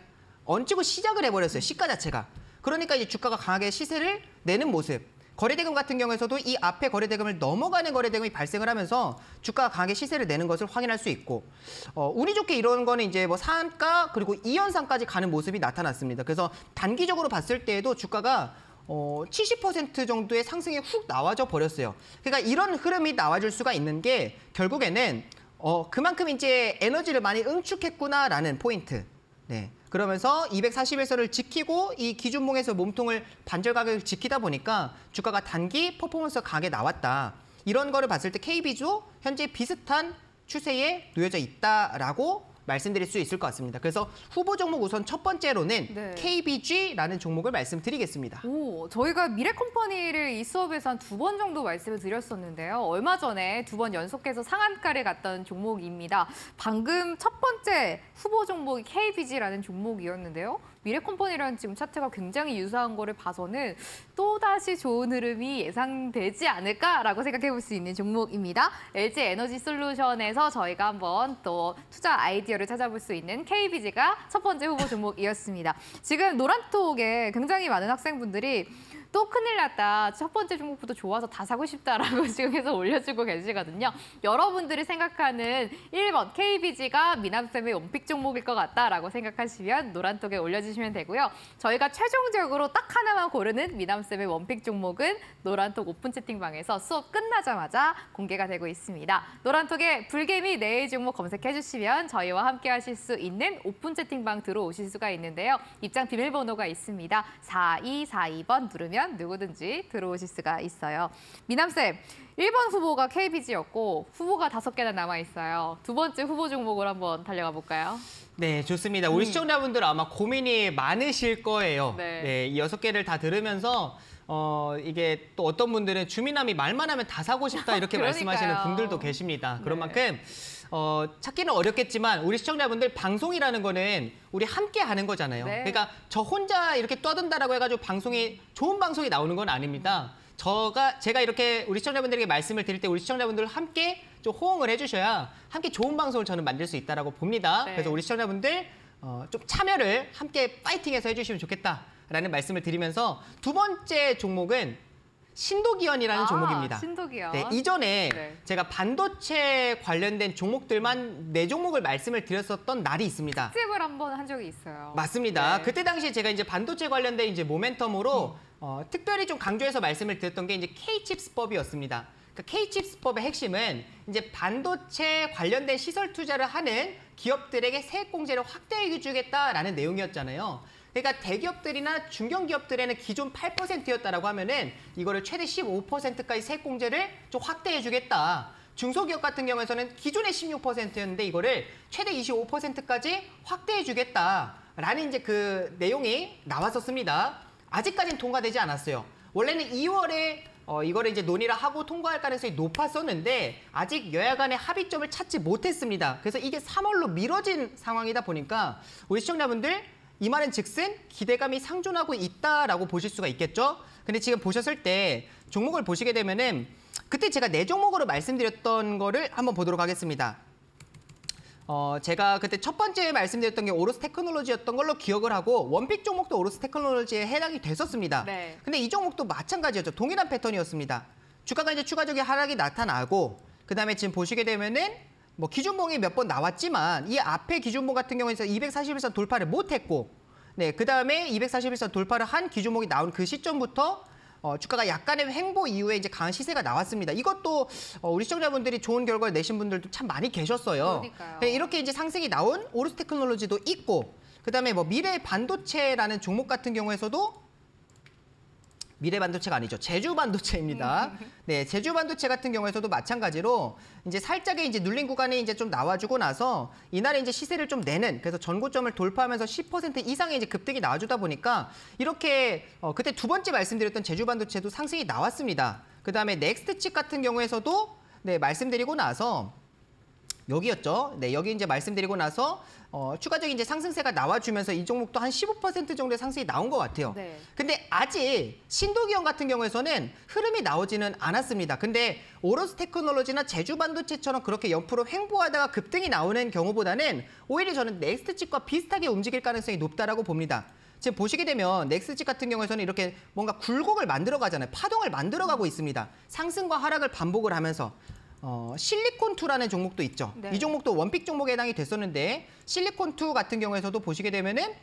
얹히고 시작을 해버렸어요. 시가 자체가. 그러니까 이제 주가가 강하게 시세를 내는 모습. 거래대금 같은 경우에서도 이 앞에 거래대금을 넘어가는 거래대금이 발생을 하면서 주가가 강하게 시세를 내는 것을 확인할 수 있고 운이 좋게 이런 거는 이제 뭐 상한가 그리고 2연상까지 가는 모습이 나타났습니다. 그래서 단기적으로 봤을 때에도 주가가 70% 정도의 상승이 훅 나와져 버렸어요. 그러니까 이런 흐름이 나와줄 수가 있는 게 결국에는 그만큼 이제 에너지를 많이 응축했구나라는 포인트. 네. 그러면서 241선을 지키고 이 기준봉에서 몸통을 반절 가격을 지키다 보니까 주가가 단기 퍼포먼스가 강하게 나왔다. 이런 거를 봤을 때 KB도 현재 비슷한 추세에 놓여져 있다라고 말씀드릴 수 있을 것 같습니다. 그래서 후보 종목 우선 첫 번째로는 네. KBG라는 종목을 말씀드리겠습니다. 저희가 미래컴퍼니를 이 수업에서 한 2번 정도 말씀을 드렸었는데요. 얼마 전에 2번 연속해서 상한가를 갔던 종목입니다. 방금 첫 번째 후보 종목이 KBG라는 종목이었는데요. 미래컴퍼니랑 지금 차트가 굉장히 유사한 거를 봐서는 또다시 좋은 흐름이 예상되지 않을까라고 생각해 볼 수 있는 종목입니다. LG 에너지 솔루션에서 저희가 한번 또 투자 아이디어를 찾아볼 수 있는 KBG가 첫 번째 후보 종목이었습니다. 지금 노란톡에 굉장히 많은 학생분들이 또 큰일 났다. 첫 번째 종목부터 좋아서 다 사고 싶다라고 지금 계속 올려주고 계시거든요. 여러분들이 생각하는 1번 KBG가 미남쌤의 원픽 종목일 것 같다라고 생각하시면 노란톡에 올려주시면 되고요. 저희가 최종적으로 딱 하나만 고르는 미남쌤의 원픽 종목은 노란톡 오픈 채팅방에서 수업 끝나자마자 공개가 되고 있습니다. 노란톡에 불개미 내일 종목 검색해 주시면 저희와 함께 하실 수 있는 오픈 채팅방 들어오실 수가 있는데요. 입장 비밀번호가 있습니다. 4242번 누르면 누구든지 들어오실 수가 있어요. 미남쌤, 1번 후보가 KBG였고 후보가 5개나 남아있어요. 두 번째 후보 종목을 한번 달려가 볼까요? 네, 좋습니다. 우리 시청자분들 아마 고민이 많으실 거예요. 네. 이 6개를 다 들으면서 이게 또 어떤 분들은 주민남이 말만 하면 다 사고 싶다 이렇게 그러니까요. 말씀하시는 분들도 계십니다. 그런 네. 만큼 찾기는 어렵겠지만 우리 시청자분들 방송이라는 거는 우리 함께 하는 거잖아요. 네. 그러니까 저 혼자 이렇게 떠든다라고 해가지고 좋은 방송이 나오는 건 아닙니다. 제가 이렇게 우리 시청자분들에게 말씀을 드릴 때 우리 시청자분들 함께 좀 호응을 해주셔야 함께 좋은 방송을 저는 만들 수 있다라고 봅니다. 네. 그래서 우리 시청자분들 좀 참여를 함께 파이팅해서 해주시면 좋겠다라는 말씀을 드리면서 두 번째 종목은 신도기현이라는 종목입니다. 신도기현. 네, 이전에 네. 제가 반도체 관련된 종목들만 4종목을 말씀을 드렸었던 날이 있습니다. 특집을 한번 한 적이 있어요. 맞습니다. 네. 그때 당시에 제가 이제 반도체 관련된 이제 모멘텀으로 특별히 좀 강조해서 말씀을 드렸던 게 이제 K-칩스법이었습니다. 그러니까 K-칩스법의 핵심은 이제 반도체 관련된 시설 투자를 하는 기업들에게 세액공제를 확대해 주겠다라는 내용이었잖아요. 그러니까 대기업들이나 중견기업들에는 기존 8%였다라고 하면은 이거를 최대 15%까지 세액공제를 좀 확대해 주겠다. 중소기업 같은 경우에서는 기존의 16%였는데 이거를 최대 25%까지 확대해 주겠다라는 이제 그 내용이 나왔었습니다. 아직까지는 통과되지 않았어요. 원래는 2월에 이거를 이제 논의를 하고 통과할 가능성이 높았었는데 아직 여야 간의 합의점을 찾지 못했습니다. 그래서 이게 3월로 미뤄진 상황이다 보니까 우리 시청자분들 이 말은 즉슨 기대감이 상존하고 있다라고 보실 수가 있겠죠. 근데 지금 보셨을 때 종목을 보시게 되면은 그때 제가 4종목으로 말씀드렸던 거를 한번 보도록 하겠습니다. 제가 그때 첫 번째 말씀드렸던 게 오로스 테크놀로지였던 걸로 기억을 하고 원픽 종목도 오로스 테크놀로지에 해당이 됐었습니다. 네. 근데 이 종목도 마찬가지였죠. 동일한 패턴이었습니다. 주가가 이제 추가적인 하락이 나타나고 그다음에 지금 보시게 되면은 뭐 기준봉이 몇 번 나왔지만 이 앞에 기준봉 같은 경우에서 241선 돌파를 못했고 네, 그다음에 241선 돌파를 한 기준봉이 나온 그 시점부터 주가가 약간의 횡보 이후에 이제 강한 시세가 나왔습니다. 이것도 우리 시청자분들이 좋은 결과를 내신 분들도 참 많이 계셨어요. 그러니까요. 네, 이렇게 이제 상승이 나온 오로스 테크놀로지도 있고 그다음에 뭐 미래 반도체라는 종목 같은 경우에서도 미래 반도체가 아니죠. 제주 반도체입니다. 네, 제주 반도체 같은 경우에서도 마찬가지로 이제 살짝의 이제 눌린 구간이 이제 좀 나와주고 나서 이날에 이제 시세를 좀 내는 그래서 전고점을 돌파하면서 10% 이상의 이제 급등이 나와주다 보니까 이렇게 그때 두 번째 말씀드렸던 제주 반도체도 상승이 나왔습니다. 그 다음에 넥스트칩 같은 경우에서도 네, 말씀드리고 나서 여기였죠. 네, 여기 이제 말씀드리고 나서 추가적인 이제 상승세가 나와주면서 이 종목도 한 15% 정도의 상승이 나온 것 같아요. 네. 근데 아직 신도기현 같은 경우에서는 흐름이 나오지는 않았습니다. 근데 오로스 테크놀로지나 제주 반도체처럼 그렇게 옆으로 횡보하다가 급등이 나오는 경우보다는 오히려 저는 넥스트칩과 비슷하게 움직일 가능성이 높다라고 봅니다. 지금 보시게 되면 넥스트칩 같은 경우에서는 이렇게 뭔가 굴곡을 만들어 가잖아요. 파동을 만들어 가고 있습니다. 상승과 하락을 반복을 하면서 실리콘2라는 종목도 있죠. 네. 이 종목도 원픽 종목에 해당이 됐었는데 실리콘2 같은 경우에서도 보시게 되면은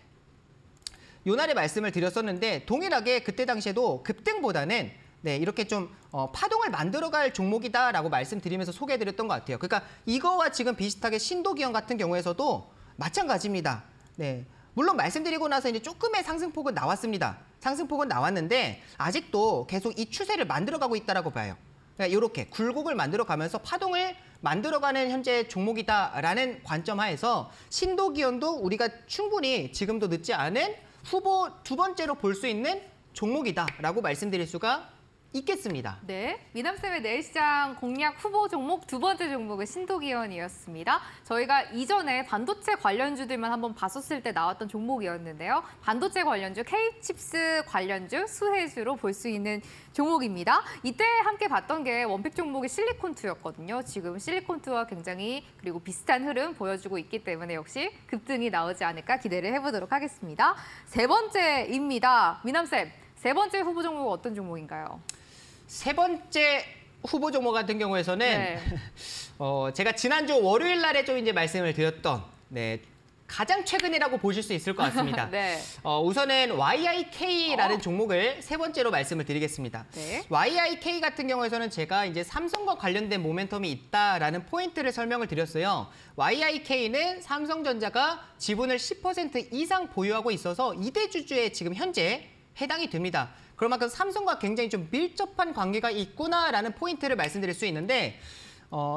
요날에 말씀을 드렸었는데 동일하게 그때 당시에도 급등보다는 네, 이렇게 좀 파동을 만들어갈 종목이다라고 말씀드리면서 소개해드렸던 것 같아요. 그러니까 이거와 지금 비슷하게 신도기현 같은 경우에서도 마찬가지입니다. 네, 물론 말씀드리고 나서 이제 조금의 상승폭은 나왔습니다. 상승폭은 나왔는데 아직도 계속 이 추세를 만들어가고 있다라고 봐요. 그러니까 이렇게 굴곡을 만들어가면서 파동을 만들어가는 현재 종목이다라는 관점 하에서 신도기현도 우리가 충분히 지금도 늦지 않은 후보 두 번째로 볼 수 있는 종목이다라고 말씀드릴 수가 있겠습니다. 네, 미남쌤의 내일시장 공략 후보 종목 두 번째 종목은 신도기현이었습니다. 저희가 이전에 반도체 관련주들만 한번 봤었을 때 나왔던 종목이었는데요. 반도체 관련주, K-칩스 관련주, 수혜주로 볼 수 있는 종목입니다. 이때 함께 봤던 게 원픽 종목이 실리콘2였거든요. 지금 실리콘2와 굉장히 그리고 비슷한 흐름 보여주고 있기 때문에 역시 급등이 나오지 않을까 기대를 해보도록 하겠습니다. 세 번째입니다. 미남쌤, 세 번째 후보 종목은 어떤 종목인가요? 세 번째 후보 종목 같은 경우에서는 네. 제가 지난주 월요일 날에 좀 이제 말씀을 드렸던 네, 가장 최근이라고 보실 수 있을 것 같습니다. 네. 우선은 YIK라는 종목을 세 번째로 말씀을 드리겠습니다. 네. YIK 같은 경우에서는 제가 이제 삼성과 관련된 모멘텀이 있다라는 포인트를 설명을 드렸어요. YIK는 삼성전자가 지분을 10% 이상 보유하고 있어서 2대 주주에 지금 현재 해당이 됩니다. 그만큼 삼성과 굉장히 좀 밀접한 관계가 있구나라는 포인트를 말씀드릴 수 있는데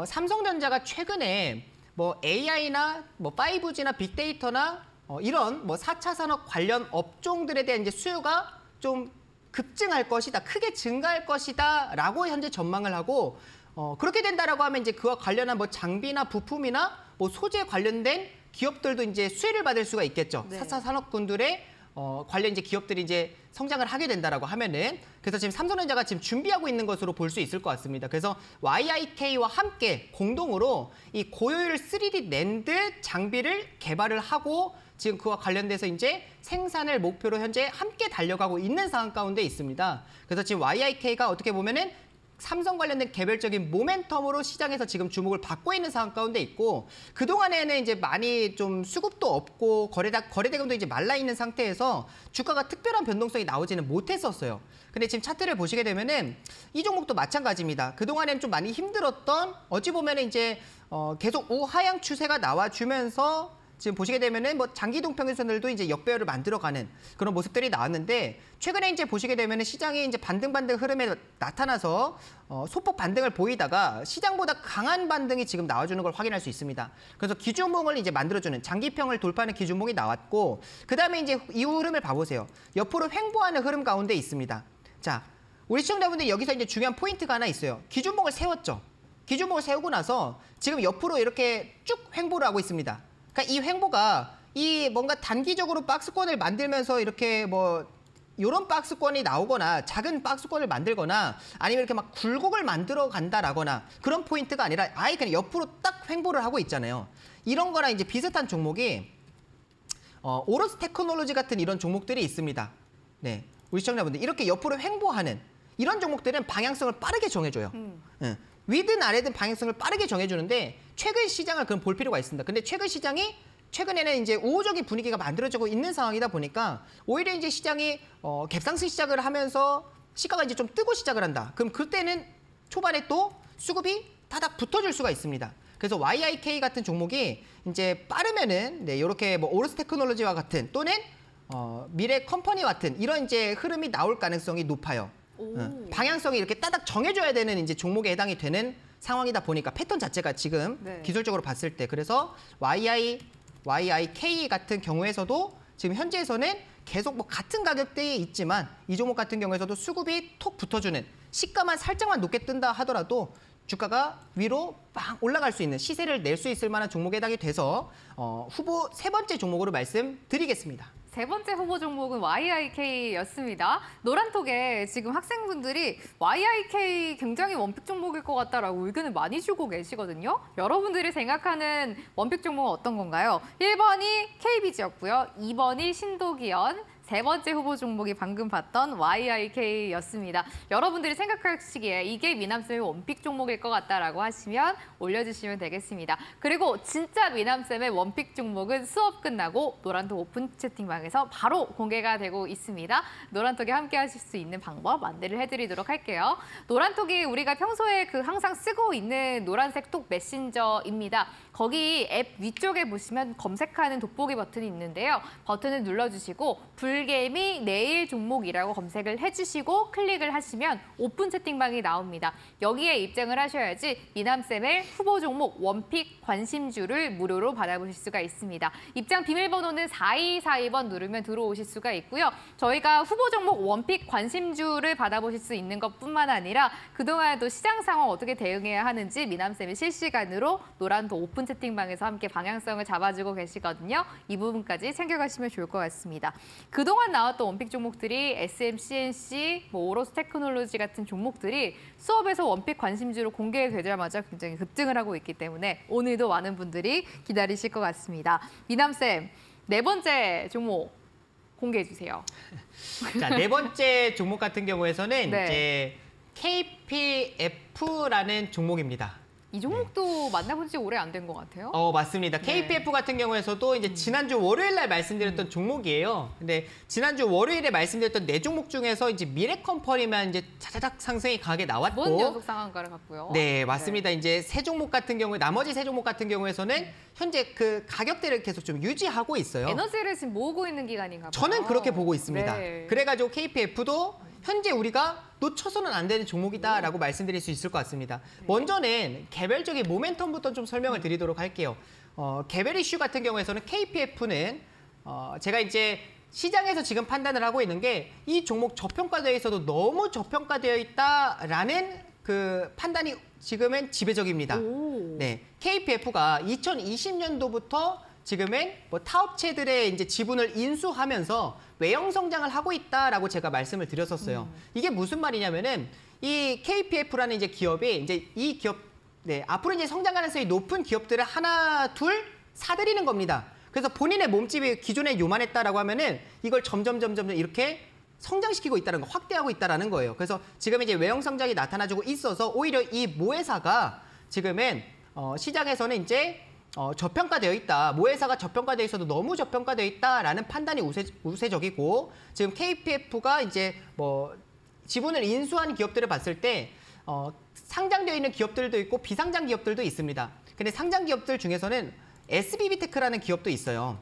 삼성전자가 최근에 뭐 AI나 뭐 5G나 빅데이터나 이런 뭐 4차 산업 관련 업종들에 대한 이제 수요가 좀 급증할 것이다, 크게 증가할 것이다라고 현재 전망을 하고 그렇게 된다라고 하면 이제 그와 관련한 뭐 장비나 부품이나 뭐 소재 관련된 기업들도 이제 수혜를 받을 수가 있겠죠. 네. 4차 산업군들의 관련 이제 기업들이 이제 성장을 하게 된다라고 하면은 그래서 지금 삼성전자가 지금 준비하고 있는 것으로 볼 수 있을 것 같습니다. 그래서 YIK와 함께 공동으로 이 고효율 3D 낸드 장비를 개발을 하고 지금 그와 관련돼서 이제 생산을 목표로 현재 함께 달려가고 있는 상황 가운데 있습니다. 그래서 지금 YIK가 어떻게 보면은 삼성 관련된 개별적인 모멘텀으로 시장에서 지금 주목을 받고 있는 상황 가운데 있고 그동안에는 이제 많이 좀 수급도 없고 거래대금도 이제 말라 있는 상태에서 주가가 특별한 변동성이 나오지는 못했었어요. 근데 지금 차트를 보시게 되면은 이 종목도 마찬가지입니다. 그동안에는 좀 많이 힘들었던 어찌 보면은 이제 계속 우하향 추세가 나와주면서 지금 보시게 되면은 뭐 장기 동평선들도 이제 역배열을 만들어가는 그런 모습들이 나왔는데 최근에 이제 보시게 되면은 시장이 이제 반등 흐름에 나타나서 소폭 반등을 보이다가 시장보다 강한 반등이 지금 나와주는 걸 확인할 수 있습니다. 그래서 기준봉을 이제 만들어주는 장기평을 돌파하는 기준봉이 나왔고 그 다음에 이제 이후 흐름을 봐보세요. 옆으로 횡보하는 흐름 가운데 있습니다. 자, 우리 시청자분들 여기서 이제 중요한 포인트가 하나 있어요. 기준봉을 세웠죠. 기준봉을 세우고 나서 지금 옆으로 이렇게 쭉 횡보를 하고 있습니다. 그러니까 이 횡보가 이 뭔가 단기적으로 박스권을 만들면서 이렇게 뭐 이런 박스권이 나오거나 작은 박스권을 만들거나 아니면 이렇게 막 굴곡을 만들어 간다라거나 그런 포인트가 아니라 아예 그냥 옆으로 딱 횡보를 하고 있잖아요. 이런 거랑 이제 비슷한 종목이 오로스 테크놀로지 같은 이런 종목들이 있습니다. 네, 우리 시청자분들 이렇게 옆으로 횡보하는 이런 종목들은 방향성을 빠르게 정해줘요. 네. 위든 아래든 방향성을 빠르게 정해주는데 최근 시장을 그럼 볼 필요가 있습니다. 근데 최근에는 이제 우호적인 분위기가 만들어지고 있는 상황이다 보니까 오히려 이제 시장이 갭상승 시작을 하면서 시가가 이제 좀 뜨고 시작을 한다. 그럼 그때는 초반에 또 수급이 타닥 붙어줄 수가 있습니다. 그래서 YIK 같은 종목이 이제 빠르면은 네, 이렇게 뭐 오로스 테크놀로지와 같은 또는 미래 컴퍼니 같은 이런 이제 흐름이 나올 가능성이 높아요. 방향성이 이렇게 따닥 정해줘야 되는 이제 종목에 해당이 되는 상황이다 보니까 패턴 자체가 지금 네. 기술적으로 봤을 때 그래서 YIK 같은 경우에서도 지금 현재에서는 계속 뭐 같은 가격대에 있지만 이 종목 같은 경우에서도 수급이 톡 붙어주는 시가만 살짝만 높게 뜬다 하더라도 주가가 위로 빵 올라갈 수 있는 시세를 낼 수 있을 만한 종목에 해당이 돼서 후보 세 번째 종목으로 말씀드리겠습니다. 세 번째 후보 종목은 YIK였습니다. 노란톡에 지금 학생분들이 YIK 굉장히 원픽 종목일 것 같다라고 의견을 많이 주고 계시거든요. 여러분들이 생각하는 원픽 종목은 어떤 건가요? 1번이 KBG였고요. 2번이 신도기현. 세 번째 후보 종목이 방금 봤던 YIK였습니다. 여러분들이 생각하시기에 이게 미남쌤의 원픽 종목일 것 같다라고 하시면 올려주시면 되겠습니다. 그리고 진짜 미남쌤의 원픽 종목은 수업 끝나고 노란톡 오픈 채팅방에서 바로 공개가 되고 있습니다. 노란톡에 함께 하실 수 있는 방법 안내를 해드리도록 할게요. 노란톡이 우리가 평소에 항상 쓰고 있는 노란색 톡 메신저입니다. 거기 앱 위쪽에 보시면 검색하는 돋보기 버튼이 있는데요. 버튼을 눌러주시고 불개미 내일 종목이라고 검색을 해주시고 클릭을 하시면 오픈 채팅방이 나옵니다. 여기에 입장을 하셔야지 미남쌤의 후보 종목 원픽 관심주를 무료로 받아보실 수가 있습니다. 입장 비밀번호는 4242번 누르면 들어오실 수가 있고요. 저희가 후보 종목 원픽 관심주를 받아보실 수 있는 것뿐만 아니라 그동안에도 시장 상황 어떻게 대응해야 하는지 미남쌤이 실시간으로 노란도 오픈 채팅방에서 함께 방향성을 잡아주고 계시거든요. 이 부분까지 챙겨가시면 좋을 것 같습니다. 그동안 나왔던 원픽 종목들이 SMCNC, 오로스 테크놀로지 같은 종목들이 수업에서 원픽 관심주로 공개되자마자 굉장히 급등을 하고 있기 때문에 오늘도 많은 분들이 기다리실 것 같습니다. 미남쌤, 네 번째 종목 공개해 주세요. 자, 네 번째 종목 같은 경우에서는 네. 이제 KPF라는 종목입니다. 이 종목도 만나본 지 오래 안 된 것 같아요. 맞습니다. 네. KPF 같은 경우에서도 이제 지난주 월요일 날 말씀드렸던 종목이에요. 근데 지난주 월요일에 말씀드렸던 네 종목 중에서 이제 미래컴퍼니만 이제 차차닥 상승이 강하게 나왔고. 2번 연속 상한가를 갔고요. 네, 맞습니다. 이제 세 종목 같은 경우에 나머지 세 종목 같은 경우에서는 현재 그 가격대를 계속 좀 유지하고 있어요. 에너지를 지금 모으고 있는 기간인가 봐요. 저는 그렇게 보고 있습니다. 네. 그래가지고 KPF도 현재 우리가 놓쳐서는 안 되는 종목이다라고 말씀드릴 수 있을 것 같습니다. 먼저는 개별적인 모멘텀부터 좀 설명을 드리도록 할게요. 개별 이슈 같은 경우에서는 KPF는 제가 이제 시장에서 지금 판단을 하고 있는 게 이 종목 저평가되어 있어도 너무 저평가되어 있다라는 그 판단이 지금은 지배적입니다. 네, KPF가 2020년도부터 지금은 뭐 타업체들의 이제 지분을 인수하면서 외형 성장을 하고 있다라고 제가 말씀을 드렸었어요. 이게 무슨 말이냐면은 이 KPF라는 이제 기업이 이제 이 기업 네, 앞으로 이제 성장 가능성이 높은 기업들을 하나 둘 사들이는 겁니다. 그래서 본인의 몸집이 기존에 요만했다라고 하면은 이걸 점점 이렇게 성장시키고 있다는 거, 확대하고 있다라는 거예요. 그래서 지금 이제 외형 성장이 나타나주고 있어서 오히려 이 모회사가 지금은 시장에서는 이제 저평가되어 있다. 모회사가 저평가되어 있어도 너무 저평가되어 있다라는 판단이 우세적이고 지금 KPF가 이제 뭐 지분을 인수한 기업들을 봤을 때 상장되어 있는 기업들도 있고 비상장 기업들도 있습니다. 근데 상장 기업들 중에서는 SBB테크라는 기업도 있어요.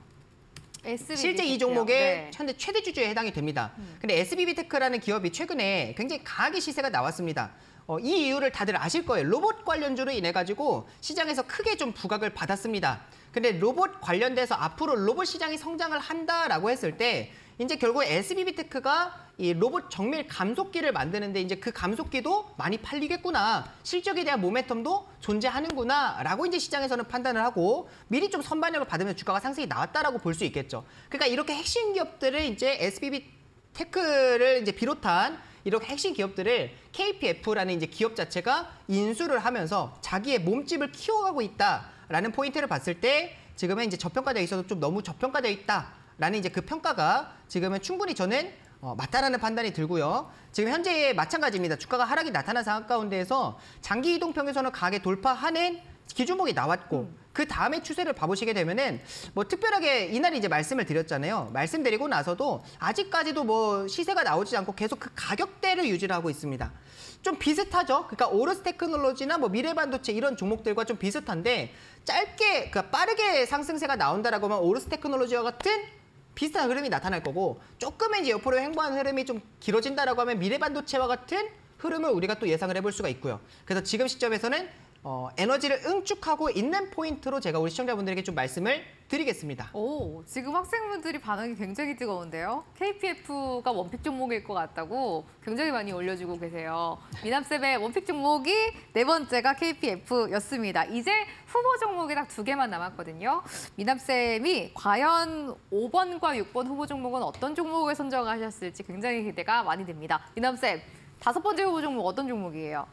실제 이 종목의 네. 현재 최대 주주에 해당이 됩니다. 근데 SBB테크라는 기업이 최근에 굉장히 강하게 시세가 나왔습니다. 이 이유를 다들 아실 거예요. 로봇 관련주로 인해 가지고 시장에서 크게 좀 부각을 받았습니다. 근데 로봇 관련돼서 앞으로 로봇 시장이 성장을 한다라고 했을 때 이제 결국 SBB테크가 이 로봇 정밀 감속기를 만드는데 이제 그 감속기도 많이 팔리겠구나. 실적에 대한 모멘텀도 존재하는구나라고 이제 시장에서는 판단을 하고 미리 좀 선반영을 받으면 주가가 상승이 나왔다라고 볼 수 있겠죠. 그러니까 이렇게 핵심 기업들을 이제 SBB테크를 이제 비롯한 이렇게 핵심 기업들을 KPF라는 이제 기업 자체가 인수를 하면서 자기의 몸집을 키워가고 있다라는 포인트를 봤을 때 지금은 이제 저평가되어 있어도 좀 너무 저평가되어 있다라는 이제 그 평가가 지금은 충분히 저는 맞다라는 판단이 들고요. 지금 현재 마찬가지입니다. 주가가 하락이 나타난 상황 가운데에서 장기 이동평균선을 강하게 돌파하는 기준목이 나왔고 그 다음에 추세를 봐보시게 되면은 뭐 특별하게 이날 이제 말씀을 드렸잖아요. 말씀드리고 나서도 아직까지도 뭐 시세가 나오지 않고 계속 그 가격대를 유지를 하고 있습니다. 좀 비슷하죠. 그러니까 오르스 테크놀로지나 뭐 미래반도체 이런 종목들과 좀 비슷한데 짧게 그러니까 빠르게 상승세가 나온다라고 하면 오르스 테크놀로지와 같은 비슷한 흐름이 나타날 거고 조금은 이제 옆으로 횡보하는 흐름이 좀 길어진다라고 하면 미래반도체와 같은 흐름을 우리가 또 예상을 해볼 수가 있고요. 그래서 지금 시점에서는 에너지를 응축하고 있는 포인트로 제가 우리 시청자분들에게 좀 말씀을 드리겠습니다. 오, 지금 학생분들이 반응이 굉장히 뜨거운데요. KPF가 원픽 종목일 것 같다고 굉장히 많이 올려주고 계세요. 미남쌤의 원픽 종목이 네 번째가 KPF였습니다. 이제 후보 종목이 딱 2개만 남았거든요. 미남쌤이 과연 5번과 6번 후보 종목은 어떤 종목을 선정하셨을지 굉장히 기대가 많이 됩니다. 미남쌤, 5번째 후보 종목 어떤 종목이에요?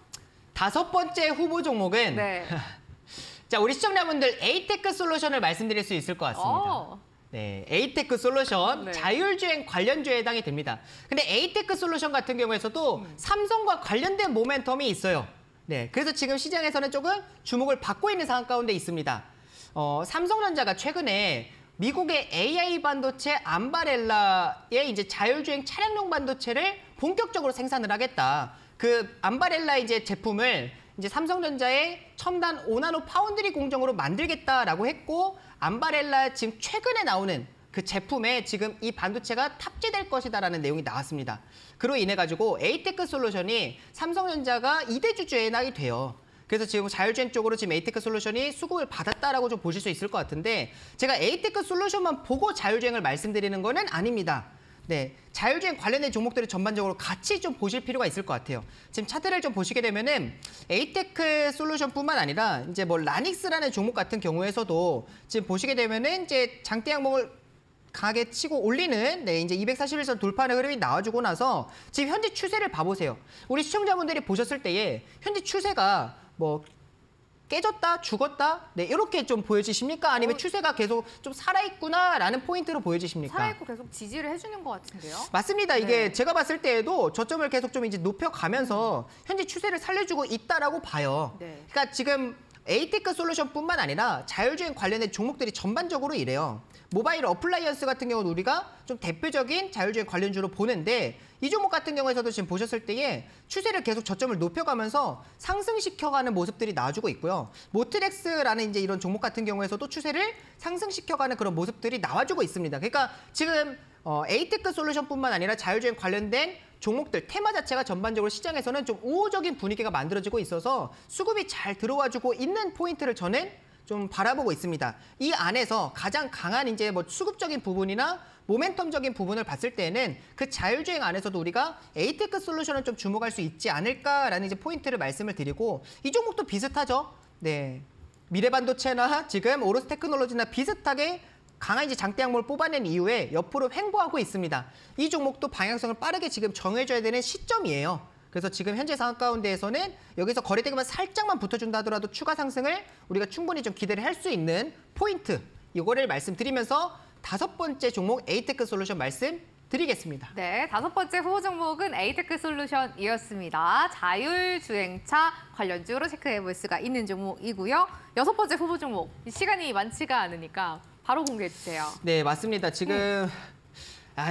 5번째 후보 종목은 네. 자, 우리 시청자분들 에이테크 솔루션을 말씀드릴 수 있을 것 같습니다. 네, 에이테크 솔루션 네. 자율주행 관련주에 해당이 됩니다. 근데 에이테크 솔루션 같은 경우에서도 삼성과 관련된 모멘텀이 있어요. 네, 그래서 지금 시장에서는 조금 주목을 받고 있는 상황 가운데 있습니다. 삼성전자가 최근에 미국의 AI 반도체 암바렐라의 이제 자율주행 차량용 반도체를 본격적으로 생산을 하겠다. 그 암바렐라 이제 제품을 이제 삼성전자의 첨단 5나노 파운드리 공정으로 만들겠다라고 했고 암바렐라 지금 최근에 나오는 그 제품에 지금 이 반도체가 탑재될 것이다라는 내용이 나왔습니다. 그로 인해 가지고 에이테크 솔루션이 삼성전자가 2대 주주에 해당이 돼요. 그래서 지금 자율주행 쪽으로 지금 에이테크 솔루션이 수급을 받았다라고 좀 보실 수 있을 것 같은데 제가 에이테크 솔루션만 보고 자율주행을 말씀드리는 거는 아닙니다. 네, 자율주행 관련된 종목들을 전반적으로 같이 좀 보실 필요가 있을 것 같아요. 지금 차트를 좀 보시게 되면은 에이테크 솔루션뿐만 아니라 이제 뭐 라닉스라는 종목 같은 경우에서도 지금 보시게 되면은 이제 장대 항목을 강하게 치고 올리는 네, 이제 241선 돌파하는 흐름이 나와주고 나서 지금 현재 추세를 봐보세요. 우리 시청자분들이 보셨을 때에 현재 추세가 뭐 깨졌다, 죽었다, 네 이렇게 좀 보여지십니까? 아니면 추세가 계속 좀 살아있구나라는 포인트로 보여지십니까? 살아있고 계속 지지를 해주는 것 같은데요. 맞습니다. 이게 네. 제가 봤을 때에도 저점을 계속 좀 이제 높여가면서 현재 추세를 살려주고 있다라고 봐요. 네. 그러니까 지금 에이테크 솔루션뿐만 아니라 자율주행 관련된 종목들이 전반적으로 이래요. 모바일 어플라이언스 같은 경우는 우리가 좀 대표적인 자율주행 관련주로 보는데 이 종목 같은 경우에서도 지금 보셨을 때에 추세를 계속 저점을 높여가면서 상승시켜가는 모습들이 나와주고 있고요. 모트렉스라는 이제 이런 종목 같은 경우에서도 추세를 상승시켜가는 그런 모습들이 나와주고 있습니다. 그러니까 지금 에이테크 솔루션뿐만 아니라 자율주행 관련된 종목들 테마 자체가 전반적으로 시장에서는 좀 우호적인 분위기가 만들어지고 있어서 수급이 잘 들어와주고 있는 포인트를 저는 좀 바라보고 있습니다. 이 안에서 가장 강한 이제 뭐 수급적인 부분이나 모멘텀적인 부분을 봤을 때는 그 자율주행 안에서도 우리가 에이테크 솔루션을 좀 주목할 수 있지 않을까라는 이제 포인트를 말씀을 드리고 이 종목도 비슷하죠. 네, 미래반도체나 지금 오로스 테크놀로지나 비슷하게 강한 이제 장대 항목을 뽑아낸 이후에 옆으로 횡보하고 있습니다. 이 종목도 방향성을 빠르게 지금 정해줘야 되는 시점이에요. 그래서 지금 현재 상황 가운데에서는 여기서 거래대금만 살짝만 붙어준다 하더라도 추가 상승을 우리가 충분히 좀 기대를 할 수 있는 포인트, 이거를 말씀드리면서 5번째 종목 에이테크 솔루션 말씀드리겠습니다. 네, 5번째 후보 종목은 에이테크 솔루션이었습니다. 자율주행차 관련주로 체크해 볼 수가 있는 종목이고요. 6번째 후보 종목, 시간이 많지가 않으니까 바로 공개해 주세요. 네, 맞습니다. 지금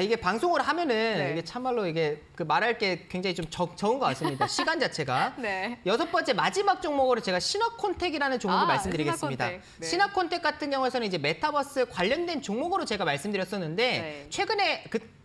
이게 방송을 하면은 네. 이게 참말로 이게 그 말할 게 굉장히 좀 적은 것 같습니다. 시간 자체가. 네. 6번째 마지막 종목으로 제가 신화콘텍이라는 종목을 말씀드리겠습니다. 신화콘텍. 네. 신화콘텍 같은 경우에는 이제 메타버스 관련된 종목으로 제가 말씀드렸었는데 네. 최근에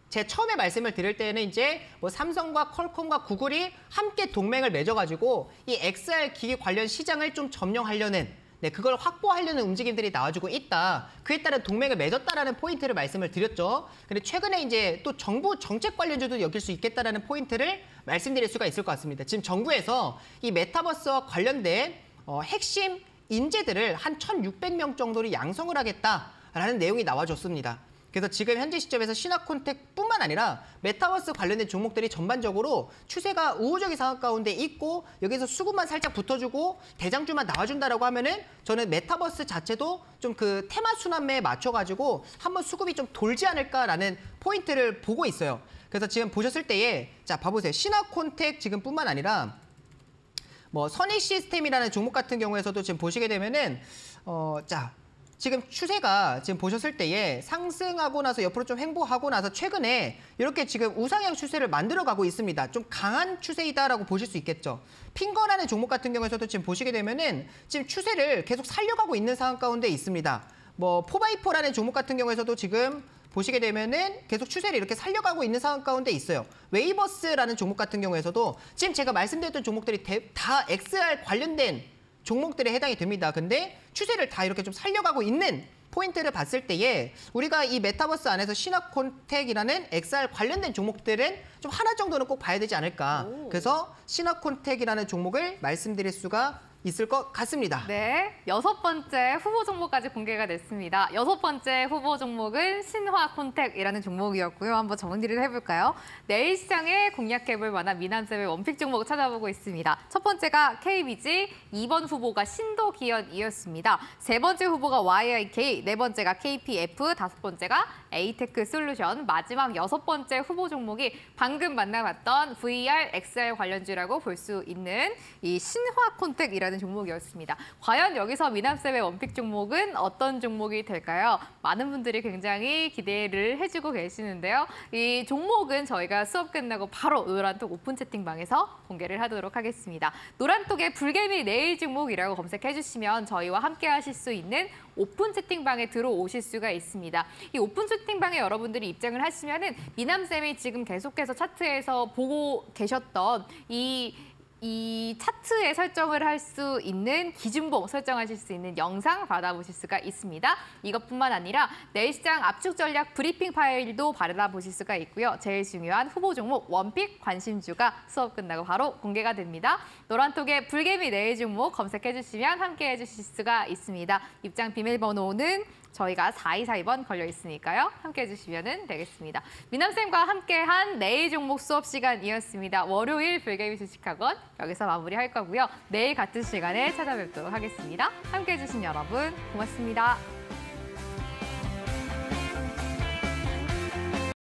제 처음에 말씀을 드릴 때는 이제 뭐 삼성과 퀄컴과 구글이 함께 동맹을 맺어가지고 이 XR 기기 관련 시장을 좀 점령하려는, 네, 그걸 확보하려는 움직임들이 나와주고 있다. 그에 따른 동맹을 맺었다라는 포인트를 말씀을 드렸죠. 근데 최근에 이제 또 정부 정책 관련주도 엮일 수 있겠다라는 포인트를 말씀드릴 수가 있을 것 같습니다. 지금 정부에서 이 메타버스와 관련된 핵심 인재들을 한 1,600명 정도를 양성을 하겠다라는 내용이 나와줬습니다. 그래서 지금 현재 시점에서 신화콘텍뿐만 아니라 메타버스 관련된 종목들이 전반적으로 추세가 우호적인 상황 가운데 있고 여기서 수급만 살짝 붙어주고 대장주만 나와준다라고 하면은 저는 메타버스 자체도 좀 그 테마 순환매에 맞춰가지고 한번 수급이 좀 돌지 않을까라는 포인트를 보고 있어요. 그래서 지금 보셨을 때에 자 봐보세요. 신화콘텍 지금뿐만 아니라 뭐 선익 시스템이라는 종목 같은 경우에서도 지금 보시게 되면은 자. 지금 추세가 지금 보셨을 때에 상승하고 나서 옆으로 좀 횡보하고 나서 최근에 이렇게 지금 우상향 추세를 만들어가고 있습니다. 좀 강한 추세이다라고 보실 수 있겠죠. 핑거라는 종목 같은 경우에서도 지금 보시게 되면은 지금 추세를 계속 살려가고 있는 상황 가운데 있습니다. 뭐 4x4라는 종목 같은 경우에서도 지금 보시게 되면은 계속 추세를 이렇게 살려가고 있는 상황 가운데 있어요. 웨이버스라는 종목 같은 경우에서도 지금 제가 말씀드렸던 종목들이 다 XR 관련된 종목들에 해당이 됩니다. 근데 추세를 다 이렇게 좀 살려가고 있는 포인트를 봤을 때에 우리가 이 메타버스 안에서 신화콘텍이라는 XR 관련된 종목들은 좀 하나 정도는 꼭 봐야 되지 않을까. 그래서 신화콘텍이라는 종목을 말씀드릴 수가 있을 것 같습니다. 네, 6번째 후보 종목까지 공개가 됐습니다. 6번째 후보 종목은 신화콘텍이라는 종목이었고요. 한번 정리를 해볼까요? 내일 시장에 공략해볼 만한 미남쌤의 원픽 종목 찾아보고 있습니다. 첫 번째가 KBG, 2번 후보가 신도기현이었습니다. 세 번째 후보가 YIK, 네 번째가 KPF, 다섯 번째가 에이테크 솔루션, 마지막 6번째 후보 종목이 방금 만나봤던 VR, XR 관련주라고 볼 수 있는 이 신화콘텍이라는 종목이었습니다. 과연 여기서 미남쌤의 원픽 종목은 어떤 종목이 될까요? 많은 분들이 굉장히 기대를 해주고 계시는데요. 이 종목은 저희가 수업 끝나고 바로 노란톡 오픈 채팅방에서 공개를 하도록 하겠습니다. 노란톡에 불개미 내일 종목이라고 검색해 주시면 저희와 함께 하실 수 있는 오픈 채팅방에 들어오실 수가 있습니다. 이 오픈 채팅방에 여러분들이 입장을 하시면은 미남쌤이 지금 계속해서 차트에서 보고 계셨던 이 차트에 설정을 할 수 있는 기준봉 설정하실 수 있는 영상 받아보실 수가 있습니다. 이것뿐만 아니라 내일 시장 압축 전략 브리핑 파일도 받아보실 수가 있고요. 제일 중요한 후보 종목 원픽 관심주가 수업 끝나고 바로 공개가 됩니다. 노란톡에 불개미 내일 종목 검색해 주시면 함께 해주실 수가 있습니다. 입장 비밀번호는 저희가 4242번 걸려 있으니까요. 함께 해주시면 되겠습니다. 미남쌤과 함께한 내일 종목 수업 시간이었습니다. 월요일 불개미 주식학원 여기서 마무리할 거고요. 내일 같은 시간에 찾아뵙도록 하겠습니다. 함께 해주신 여러분 고맙습니다.